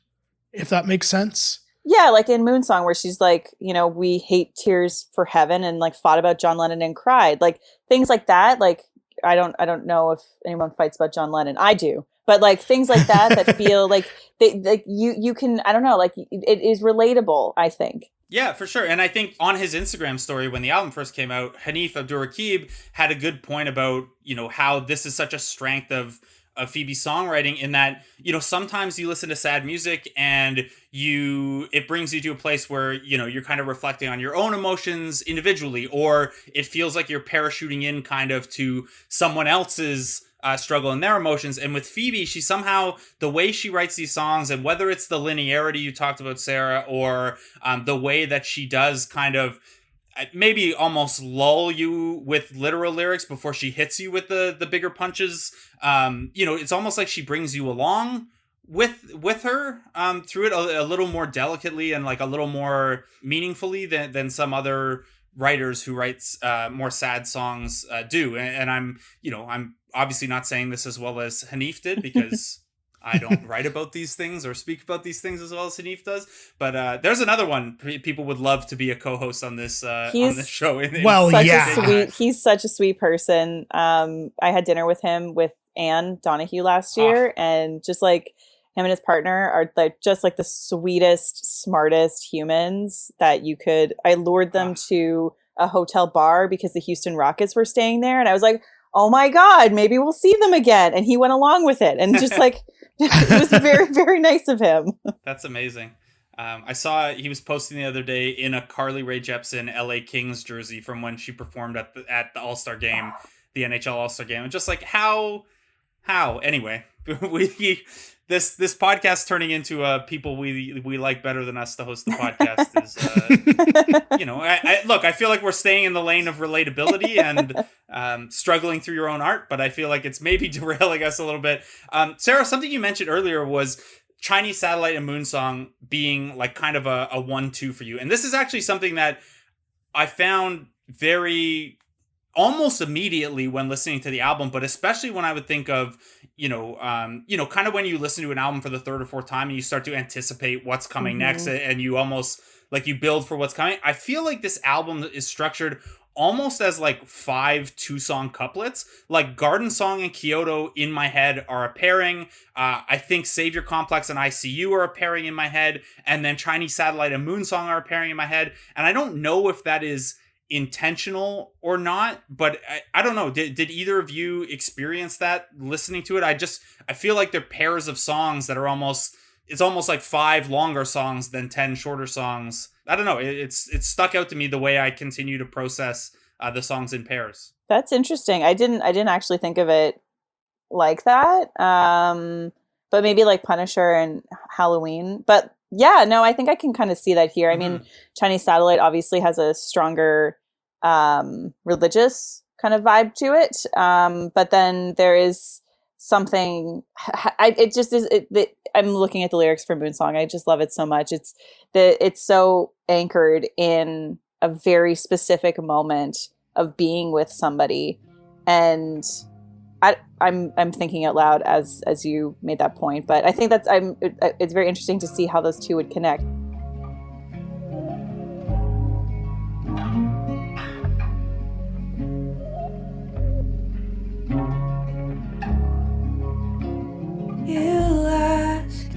if that makes sense. Yeah, like in Moon Song, where she's like, we hate Tears for Heaven, and like fought about John Lennon and cried, like things like that. Like I don't know if anyone fights about John Lennon. I do, but like things like that feel like you can, I don't know, like it is relatable, I think. Yeah, for sure. And I think on his Instagram story, when the album first came out, Hanif Abdurraqib had a good point about, how this is such a strength of Phoebe's songwriting, in that, sometimes you listen to sad music and it brings you to a place where, you're kind of reflecting on your own emotions individually, or it feels like you're parachuting in kind of to someone else's struggle and their emotions. And with Phoebe, she somehow, the way she writes these songs, and whether it's the linearity you talked about, Sarah, or the way that she does kind of maybe almost lull you with literal lyrics before she hits you with the bigger punches. It's almost like she brings you along with her through it a little more delicately and like a little more meaningfully than some other writers who writes more sad songs do. And I'm obviously not saying this as well as Hanif did, because I don't write about these things or speak about these things as well as Hanif does. But there's another one people would love to be a co-host on this show. He's such a sweet person. I had dinner with him with Anne Donahue last year, and just like him and his partner are like just like the sweetest, smartest humans that you could. I lured them to a hotel bar because the Houston Rockets were staying there, and I was like, oh my God, maybe we'll see them again. And he went along with it, and just like it was very, very nice of him. That's amazing. I saw he was posting the other day in a Carly Rae Jepsen LA Kings jersey from when she performed at the All-Star game, the NHL All-Star game. And just like how anyway, this podcast turning into people we like better than us to host the podcast is I feel like we're staying in the lane of relatability and struggling through your own art, but I feel like it's maybe derailing us a little bit. Sarah, something you mentioned earlier was Chinese Satellite and Moon Song being like kind of a 1-2 for you, and this is actually something that I found very almost immediately when listening to the album, but especially when I would think of, kind of when you listen to an album for the third or fourth time and you start to anticipate what's coming next, and you almost like you build for what's coming. I feel like this album is structured almost as like 5 2-song couplets. Like Garden Song and Kyoto in my head are a pairing. I think Savior Complex and ICU are a pairing in my head. And then Chinese Satellite and Moon Song are a pairing in my head. And I don't know if that is intentional or not, but I don't know. Did either of you experience that listening to it? I feel like they're pairs of songs that are it's almost like 5 longer songs than 10 shorter songs. I don't know. It's stuck out to me the way I continue to process the songs in pairs. That's interesting. I didn't actually think of it like that. But maybe like Punisher and Halloween. But yeah, no, I think I can kind of see that here. I mean, Chinese Satellite obviously has a stronger religious kind of vibe to it. But then there is something, I'm looking at the lyrics for Moon Song. I just love it so much. It's so anchored in a very specific moment of being with somebody. And I'm thinking out loud as you made that point, but I think it's very interesting to see how those two would connect. You asked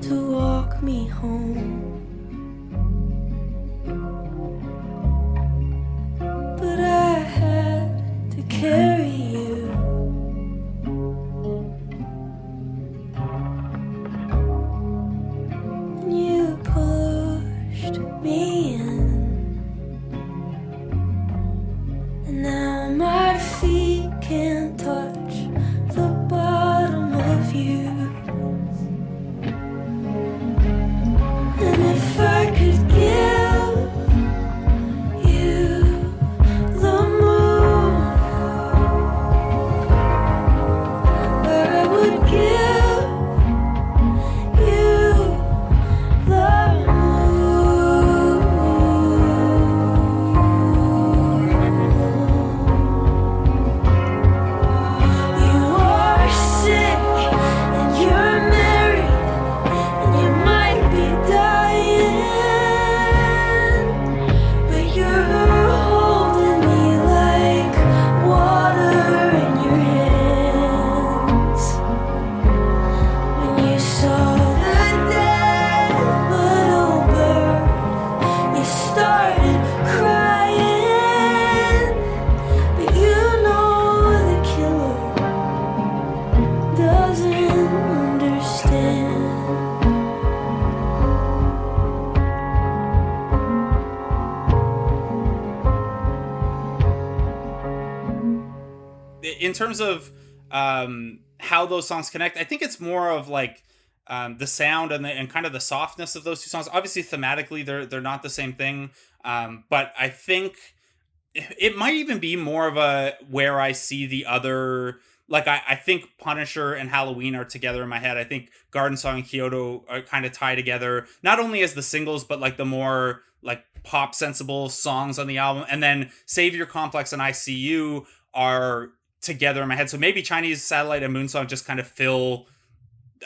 to walk me home, but I had to carry you. You pushed me in, and now my feet can't touch the bottom of you. And if I could give you the moon, I would give you the moon. You are sick and you're married and you might be dying, but you're holding me like water in your hands. When you saw the dead little bird, you started crying, but you know the killer doesn't understand. In terms of how those songs connect, I think it's more of like the sound and kind of the softness of those two songs. Obviously, thematically, they're not the same thing, but I think it might even be more of a where I see the other. Like I think Punisher and Halloween are together in my head. I think Garden Song and Kyoto are kind of tie together, not only as the singles, but like the more like pop sensible songs on the album. And then Savior Complex and I See You are together in my head. So maybe Chinese Satellite and Moonsong just kind of fill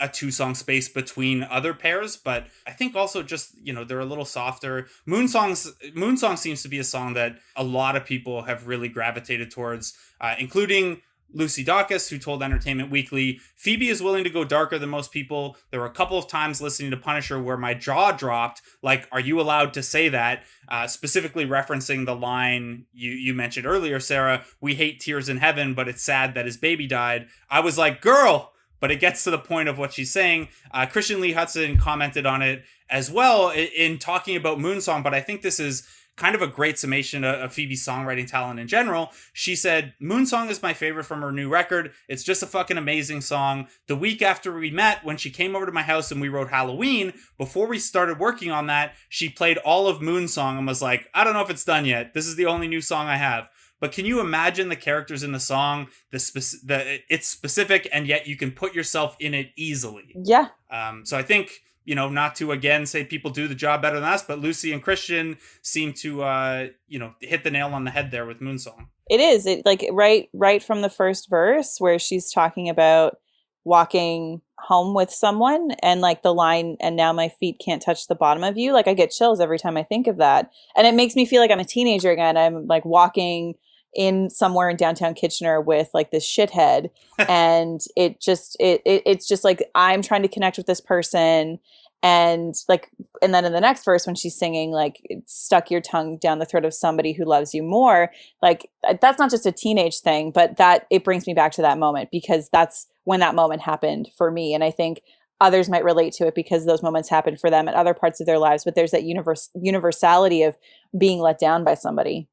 a 2-song space between other pairs, but I think also just, they're a little softer. Moonsong seems to be a song that a lot of people have really gravitated towards, including Lucy Dacus, who told Entertainment Weekly, Phoebe is willing to go darker than most people. There were a couple of times listening to Punisher where my jaw dropped, like, are you allowed to say that? Specifically referencing the line you mentioned earlier, Sarah, we hate tears in heaven, but it's sad that his baby died. I was like, girl! But it gets to the point of what she's saying. Christian Lee Hudson commented on it as well in talking about Moonsong, but I think this is kind of a great summation of Phoebe's songwriting talent in general. She said, Moonsong is my favorite from her new record. It's just a fucking amazing song. The week after we met, when she came over to my house and we wrote Halloween, before we started working on that, she played all of Moonsong and was like, I don't know if it's done yet. This is the only new song I have. But can you imagine the characters in the song? It's specific, and yet you can put yourself in it easily. Yeah. So I think, not to again say people do the job better than us, but Lucy and Christian seem to, hit the nail on the head there with Moonsong. It is. It like right from the first verse where she's talking about walking home with someone and like the line, and now my feet can't touch the bottom of you. Like I get chills every time I think of that. And it makes me feel like I'm a teenager again. I'm like walking in somewhere in downtown Kitchener with like this shithead. And it's just like, I'm trying to connect with this person. And like, and then in the next verse, when she's singing, like, stuck your tongue down the throat of somebody who loves you more, like, that's not just a teenage thing, but that it brings me back to that moment, because that's when that moment happened for me. And I think others might relate to it because those moments happened for them at other parts of their lives, but there's that universality of being let down by somebody.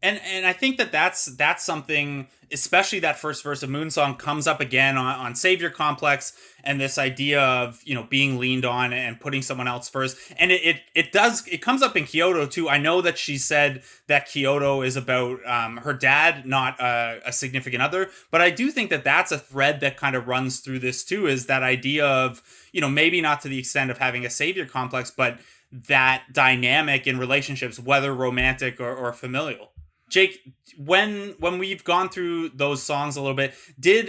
And I think that's something, especially that first verse of Moonsong comes up again on Savior Complex, and this idea of, being leaned on and putting someone else first. And it comes up in Kyoto too. I know that she said that Kyoto is about her dad, not a significant other, but I do think that that's a thread that kind of runs through this too, is that idea of, maybe not to the extent of having a Savior Complex, but that dynamic in relationships, whether romantic or familial. Jake, when we've gone through those songs a little bit,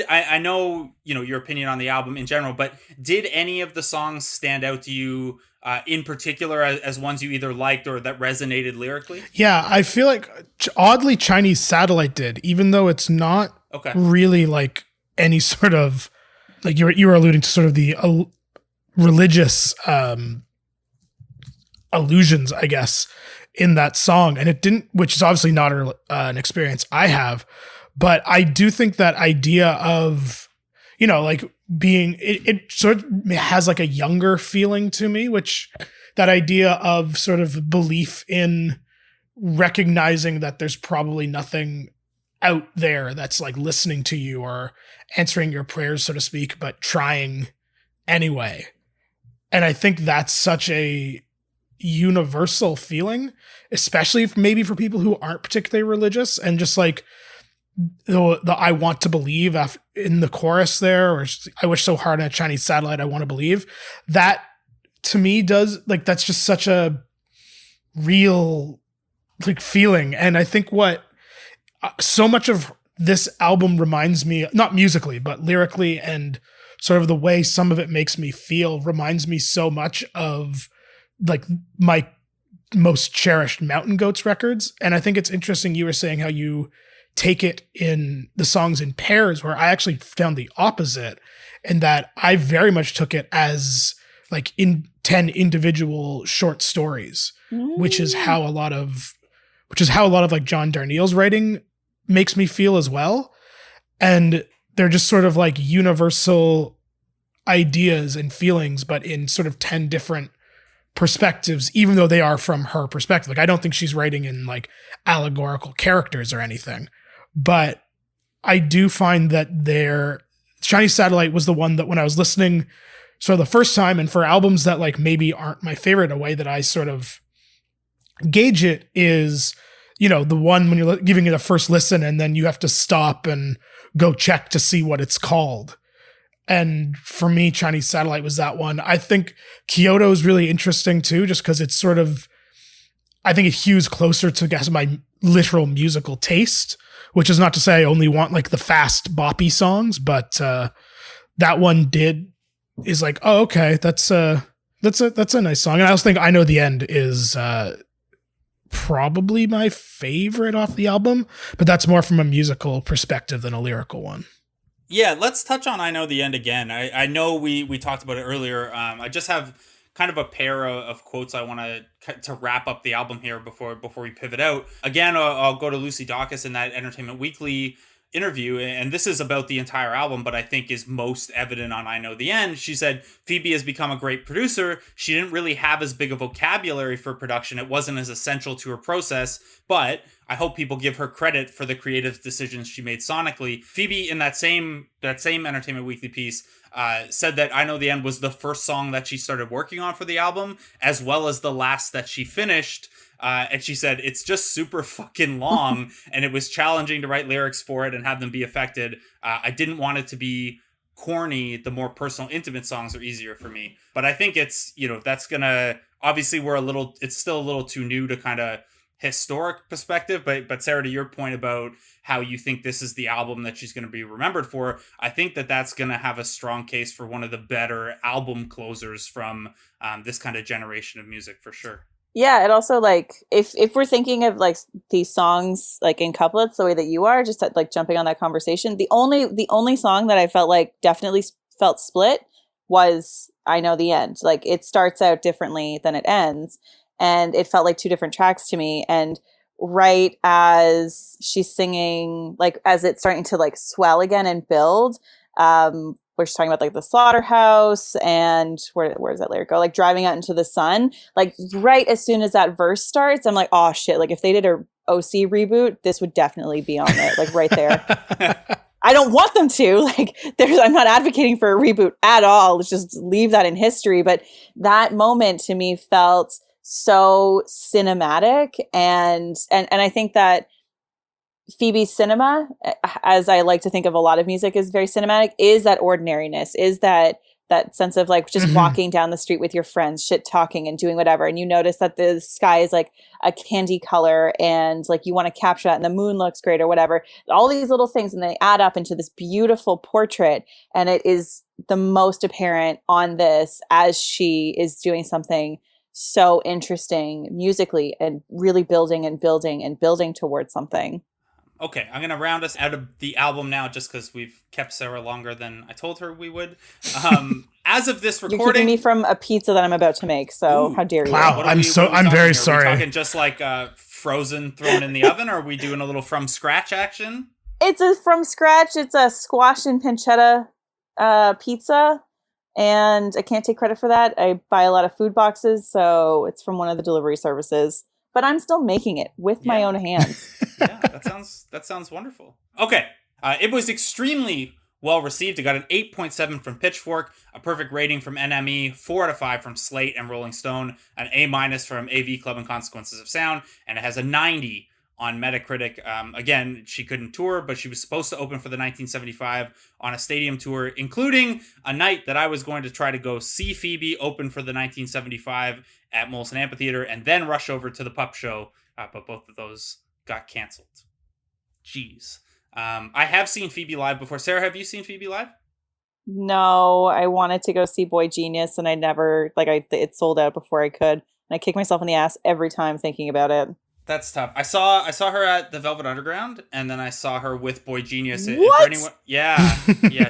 I know, you know, your opinion on the album in general, but did any of the songs stand out to you in particular as ones you either liked or that resonated lyrically? Yeah, I feel like oddly Chinese Satellite did, even though it's not really like any sort of, like you were alluding to sort of the religious allusions, I guess, in that song. And it didn't, which is obviously not an experience I have, but I do think that idea of, you know, like being, it sort of has like a younger feeling to me, which that idea of sort of belief in recognizing that there's probably nothing out there that's like listening to you or answering your prayers, so to speak, but trying anyway. And I think that's such a universal feeling, especially maybe for people who aren't particularly religious, and just like the I want to believe in the chorus there, or I wish so hard on a Chinese Satellite, I want to believe, that to me does, like, that's just such a real like feeling. And I think what so much of this album reminds me, not musically, but lyrically, and sort of the way some of it makes me feel, reminds me so much of like my most cherished Mountain Goats records. And I think it's interesting you were saying how you take it in the songs in pairs, where I actually found the opposite, in that I very much took it as like in 10 individual short stories, which is how a lot of like John Darnielle's writing makes me feel as well. And they're just sort of like universal ideas and feelings, but in sort of 10 different perspectives, even though they are from her perspective. Like, I don't think she's writing in like allegorical characters or anything, but I do find that Chinese Satellite was the one that when I was listening so the first time, and for albums that like maybe aren't my favorite, a way that I sort of gauge it is, you know, the one when you're giving it a first listen and then you have to stop and go check to see what it's called. And for me, Chinese Satellite was that one. I think Kyoto is really interesting too, just because it's sort of, I think it hews closer to, I guess, my literal musical taste, which is not to say I only want like the fast boppy songs, but that one is like, oh, okay, that's a nice song. And I also think I Know the End is probably my favorite off the album, but that's more from a musical perspective than a lyrical one. Yeah, let's touch on I Know the End again. I know we talked about it earlier. I just have kind of a pair of quotes I want to wrap up the album here before we pivot out. Again, I'll go to Lucy Dacus in that Entertainment Weekly interview, and this is about the entire album, but I think is most evident on I Know the End. She said, Phoebe has become a great producer. She didn't really have as big a vocabulary for production. It wasn't as essential to her process, but I hope people give her credit for the creative decisions she made sonically. Phoebe, in that same Entertainment Weekly piece, said that I Know the End was the first song that she started working on for the album, as well as the last that she finished. And she said, it's just super fucking long, and it was challenging to write lyrics for it and have them be affected. I didn't want it to be corny. The more personal, intimate songs are easier for me. But I think it's, you know, that's gonna, obviously it's still a little too new to kind of historic perspective, but Sarah, to your point about how you think this is the album that she's going to be remembered for, I think that's going to have a strong case for one of the better album closers from this kind of generation of music, for sure. Yeah, it also, like, if we're thinking of like these songs like in couplets the way that you are, just like jumping on that conversation, the only song that I felt like definitely felt split was I Know the End. Like, it starts out differently than it ends, and it felt like two different tracks to me. And right as she's singing, like as it's starting to like swell again and build, we're just talking about like the slaughterhouse and where does that lyric go? Like driving out into the sun. Like right as soon as that verse starts, I'm like, oh shit. Like if they did a OC reboot, this would definitely be on there, like right there. I don't want them to, like I'm not advocating for a reboot at all. Let's just leave that in history. But that moment to me felt so cinematic. And I think that Phoebe's cinema, as I like to think of a lot of music, is very cinematic, is that ordinariness, is that that sense of like just walking down the street with your friends, shit talking and doing whatever. And you notice that the sky is like a candy color and like you want to capture that and the moon looks great or whatever. All these little things and they add up into this beautiful portrait. And it is the most apparent on this as she is doing something so interesting musically and really building and building and building towards something. Okay, I'm going to round us out of the album now just because we've kept Sarah longer than I told her we would. As of this recording... You're keeping me from a pizza that I'm about to make, so how dare you. Wow, I'm very sorry. Are we talking just like frozen, thrown in the oven, or are we doing a little from scratch action? It's a from scratch. It's a squash and pancetta pizza, and I can't take credit for that. I buy a lot of food boxes, so it's from one of the delivery services. But I'm still making it with my own hands. Yeah, that sounds wonderful. Okay, it was extremely well received. It got an 8.7 from Pitchfork, a perfect rating from NME, 4 out of 5 from Slate and Rolling Stone, an A- from AV Club and Consequences of Sound, and it has a 90 on Metacritic. Again, she couldn't tour, but she was supposed to open for the 1975 on a stadium tour, including a night that I was going to try to go see Phoebe open for the 1975 at Molson Amphitheater and then rush over to the Pup Show, but both of those got canceled. Jeez. I have seen Phoebe live before. Sarah, have you seen Phoebe live? No, I wanted to go see Boy Genius and I never, it sold out before I could. And I kick myself in the ass every time thinking about it. That's tough. I saw her at the Velvet Underground, and then I saw her with Boy Genius. What? Yeah,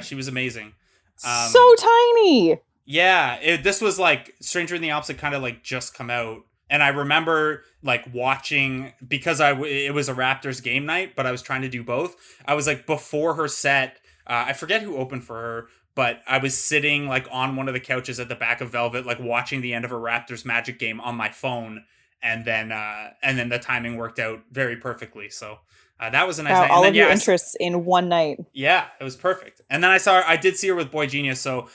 she was amazing. So tiny. Yeah, this was like Stranger in the Alps had kind of like just come out, and I remember like watching because it was a Raptors game night, but I was trying to do both. I was like before her set. I forget who opened for her, but I was sitting like on one of the couches at the back of Velvet, like watching the end of a Raptors Magic game on my phone. And then the timing worked out very perfectly. So that was a nice night. All of your interests in one night. Yeah, it was perfect. And then I did see her with Boy Genius. So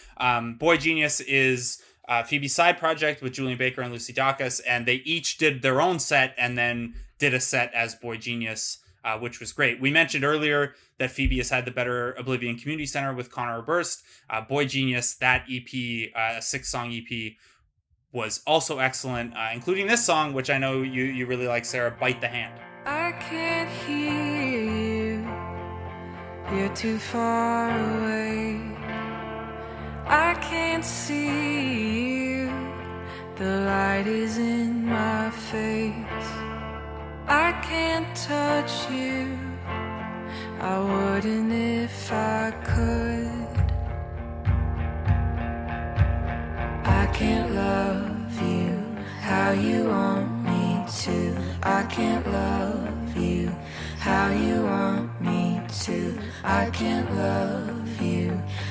Boy Genius is Phoebe's side project with Julian Baker and Lucy Dacus. And they each did their own set and then did a set as Boy Genius, which was great. We mentioned earlier that Phoebe has had the Better Oblivion Community Center with Connor Burst. Boy Genius, that EP, a 6-song EP, was also excellent, including this song, which I know you really like, Sarah, Bite the Hand. I can't hear you, you're too far away. I can't see you, the light is in my face. I can't touch you, I wouldn't if I could. I can't love you how you want me to. I can't love you how you want me to. I can't love you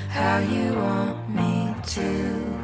how you want me to.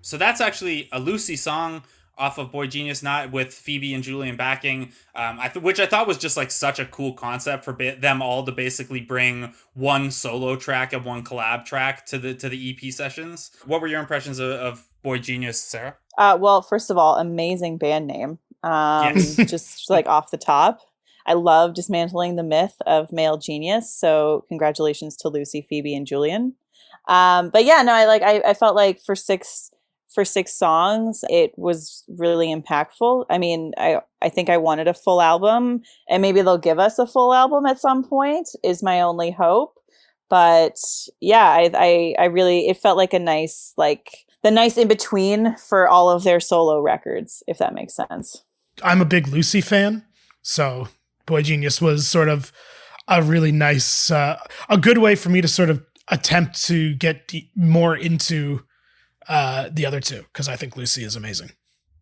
So that's actually a Lucy song off of Boy Genius, not with Phoebe and Julian backing, which I thought was just like such a cool concept for them all to basically bring one solo track and one collab track to the EP sessions. What were your impressions of Boy Genius, Sarah? Well, first of all, amazing band name. Yes. Just like off the top. I love dismantling the myth of male genius. So congratulations to Lucy, Phoebe, and Julian. But yeah, no, I felt like for six songs, it was really impactful. I mean, I think I wanted a full album, and maybe they'll give us a full album at some point, is my only hope. But yeah, I really, it felt like a nice, like the nice in between for all of their solo records, if that makes sense. I'm a big Lucy fan, so Boy Genius was sort of a really nice, a good way for me to sort of attempt to get more into the other two, because I think Lucy is amazing.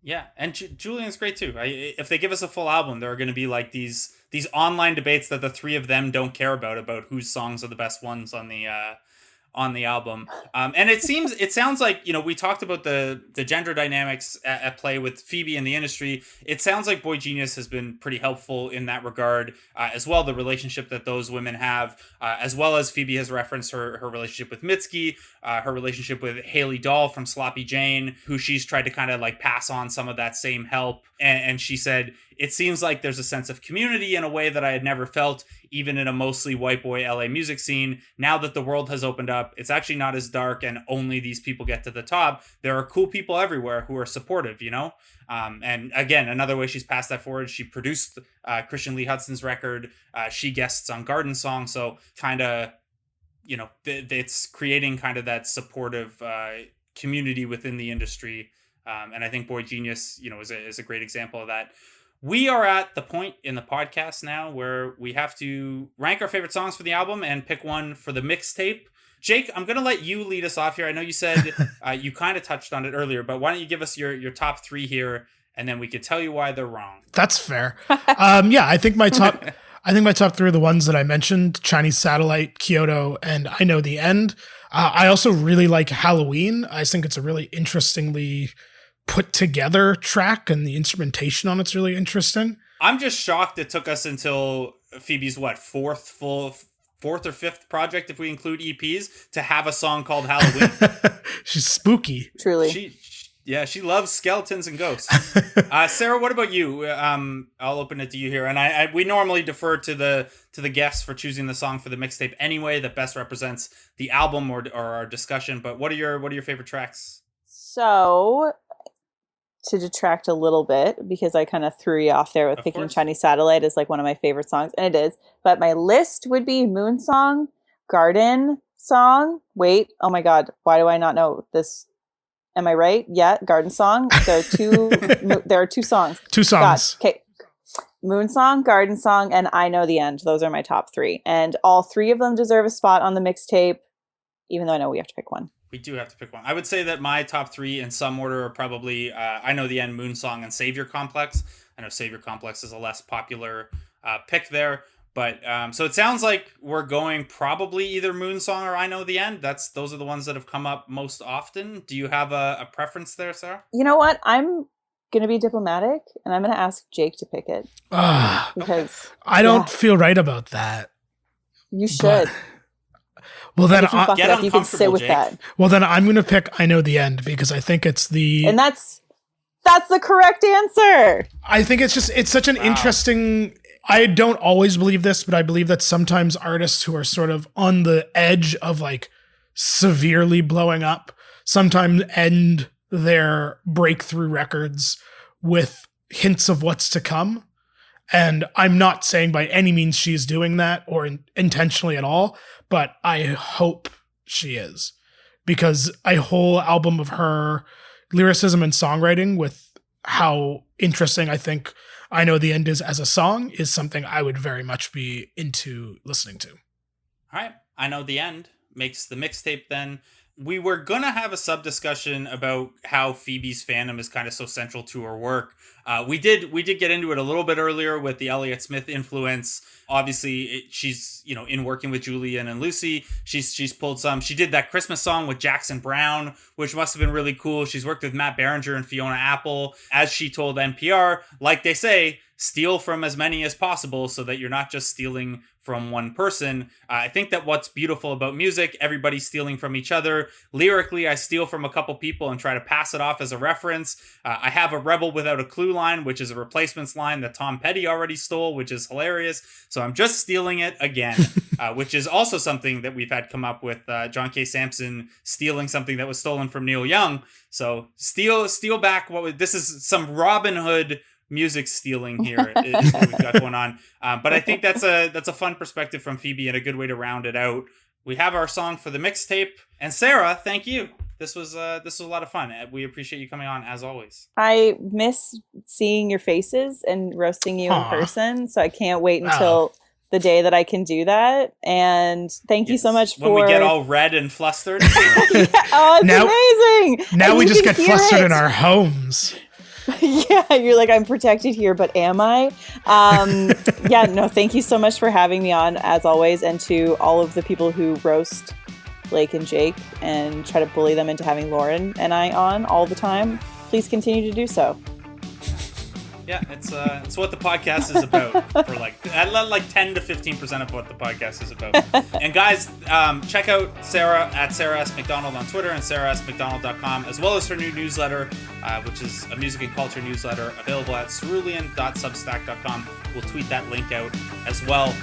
Yeah, and Julian's great too. If they give us a full album, there are going to be like these online debates that the three of them don't care about whose songs are the best ones on the album. And it sounds like, you know, we talked about the gender dynamics at play with Phoebe in the industry. It sounds like Boy Genius has been pretty helpful in that regard, as well, the relationship that those women have, as well as Phoebe has referenced her relationship with Mitski, her relationship with Haley Dahl from Sloppy Jane, who she's tried to kind of like pass on some of that same help. And she said, it seems like there's a sense of community in a way that I had never felt, even in a mostly white boy LA music scene. Now that the world has opened up, it's actually not as dark and only these people get to the top. There are cool people everywhere who are supportive, you know? And again, another way she's passed that forward, she produced Christian Lee Hudson's record. She guests on Garden Song. So kind of, you know, it's creating kind of that supportive community within the industry. And I think Boy Genius, you know, is a great example of that. We are at the point in the podcast now where we have to rank our favorite songs for the album and pick one for the mixtape. Jake, I'm going to let you lead us off here. I know you said you kind of touched on it earlier, but why don't you give us your top three here, and then we could tell you why they're wrong. That's fair. Yeah, I think my top three are the ones that I mentioned: Chinese Satellite, Kyoto, and I Know the End. I also really like Halloween. I think it's a really interestingly put together track, and the instrumentation on it's really interesting. I'm just shocked it took us until Phoebe's fourth or fifth project, if we include EPs, to have a song called Halloween. She's spooky. Truly. She loves skeletons and ghosts. Sarah, what about you? I'll open it to you here, and we normally defer to the guests for choosing the song for the mixtape anyway that best represents the album or our discussion. But what are your favorite tracks? So, to detract a little bit, because I kind of threw you off there with Of picking course. Chinese Satellite as like one of my favorite songs, and it is. But my list would be Moon Song, Garden Song. Wait, oh my God, why do I not know this? Am I right? Yeah, Garden Song. There are two. There are two songs. Two songs. Okay. Moon Song, Garden Song, and I Know the End. Those are my top three, and all three of them deserve a spot on the mixtape. Even though I know we have to pick one. We do have to pick one. I would say that my top three in some order are probably I Know the End, Moon Song, and Savior Complex. I know Savior Complex is a less popular pick there. But so it sounds like we're going probably either Moon Song or I Know the End. Those are the ones that have come up most often. Do you have a preference there, Sarah? You know what? I'm going to be diplomatic, and I'm going to ask Jake to pick it. Because I don't feel right about that. You should. Well, then get uncomfortable, you can sit with Jake. that. Well, then I'm going to pick I Know the End, because I think it's And that's the correct answer. I think it's such an interesting, I don't always believe this, but I believe that sometimes artists who are sort of on the edge of like severely blowing up sometimes end their breakthrough records with hints of what's to come. And I'm not saying by any means she's doing that or intentionally at all, but I hope she is, because a whole album of her lyricism and songwriting with how interesting I think I Know the End is as a song is something I would very much be into listening to. All right. I Know the End makes the mixtape then. We were going to have a sub-discussion about how Phoebe's fandom is kind of so central to her work. We did get into it a little bit earlier with the Elliott Smith influence. Obviously, she's, you know, in working with Julian and Lucy, she's pulled some. She did that Christmas song with Jackson Browne, which must have been really cool. She's worked with Matt Berringer and Fiona Apple. As she told NPR, like they say, steal from as many as possible so that you're not just stealing from one person. I think that what's beautiful about music, everybody's stealing from each other. Lyrically, I steal from a couple people and try to pass it off as a reference. I have a Rebel Without a Clue line, which is a Replacements line that Tom Petty already stole, which is hilarious. So I'm just stealing it again, which is also something that we've had come up with John K. Samson stealing something that was stolen from Neil Young. So steal back this is some Robin Hood music stealing here is what we've got going on. But I think that's a fun perspective from Phoebe and a good way to round it out. We have our song for the mixtape. And Sarah, thank you. This was a lot of fun. We appreciate you coming on as always. I miss seeing your faces and roasting you in person, so I can't wait until the day that I can do that. And thank you so much for... When we get all red and flustered. Oh, it's amazing! Now we just get flustered in our homes. Yeah, you're like, I'm protected here, but am I? Yeah, no, thank you so much for having me on, as always, and to all of the people who roast Blake and Jake and try to bully them into having Lauren and I on all the time. Please continue to do so. Yeah, it's what the podcast is about. For like 10 to 15% of what the podcast is about. And guys, check out Sarah at Sarah S. MacDonald on Twitter and sarahsmacdonald.com, as well as her new newsletter, which is a music and culture newsletter available at cerulean.substack.com. We'll tweet that link out as well.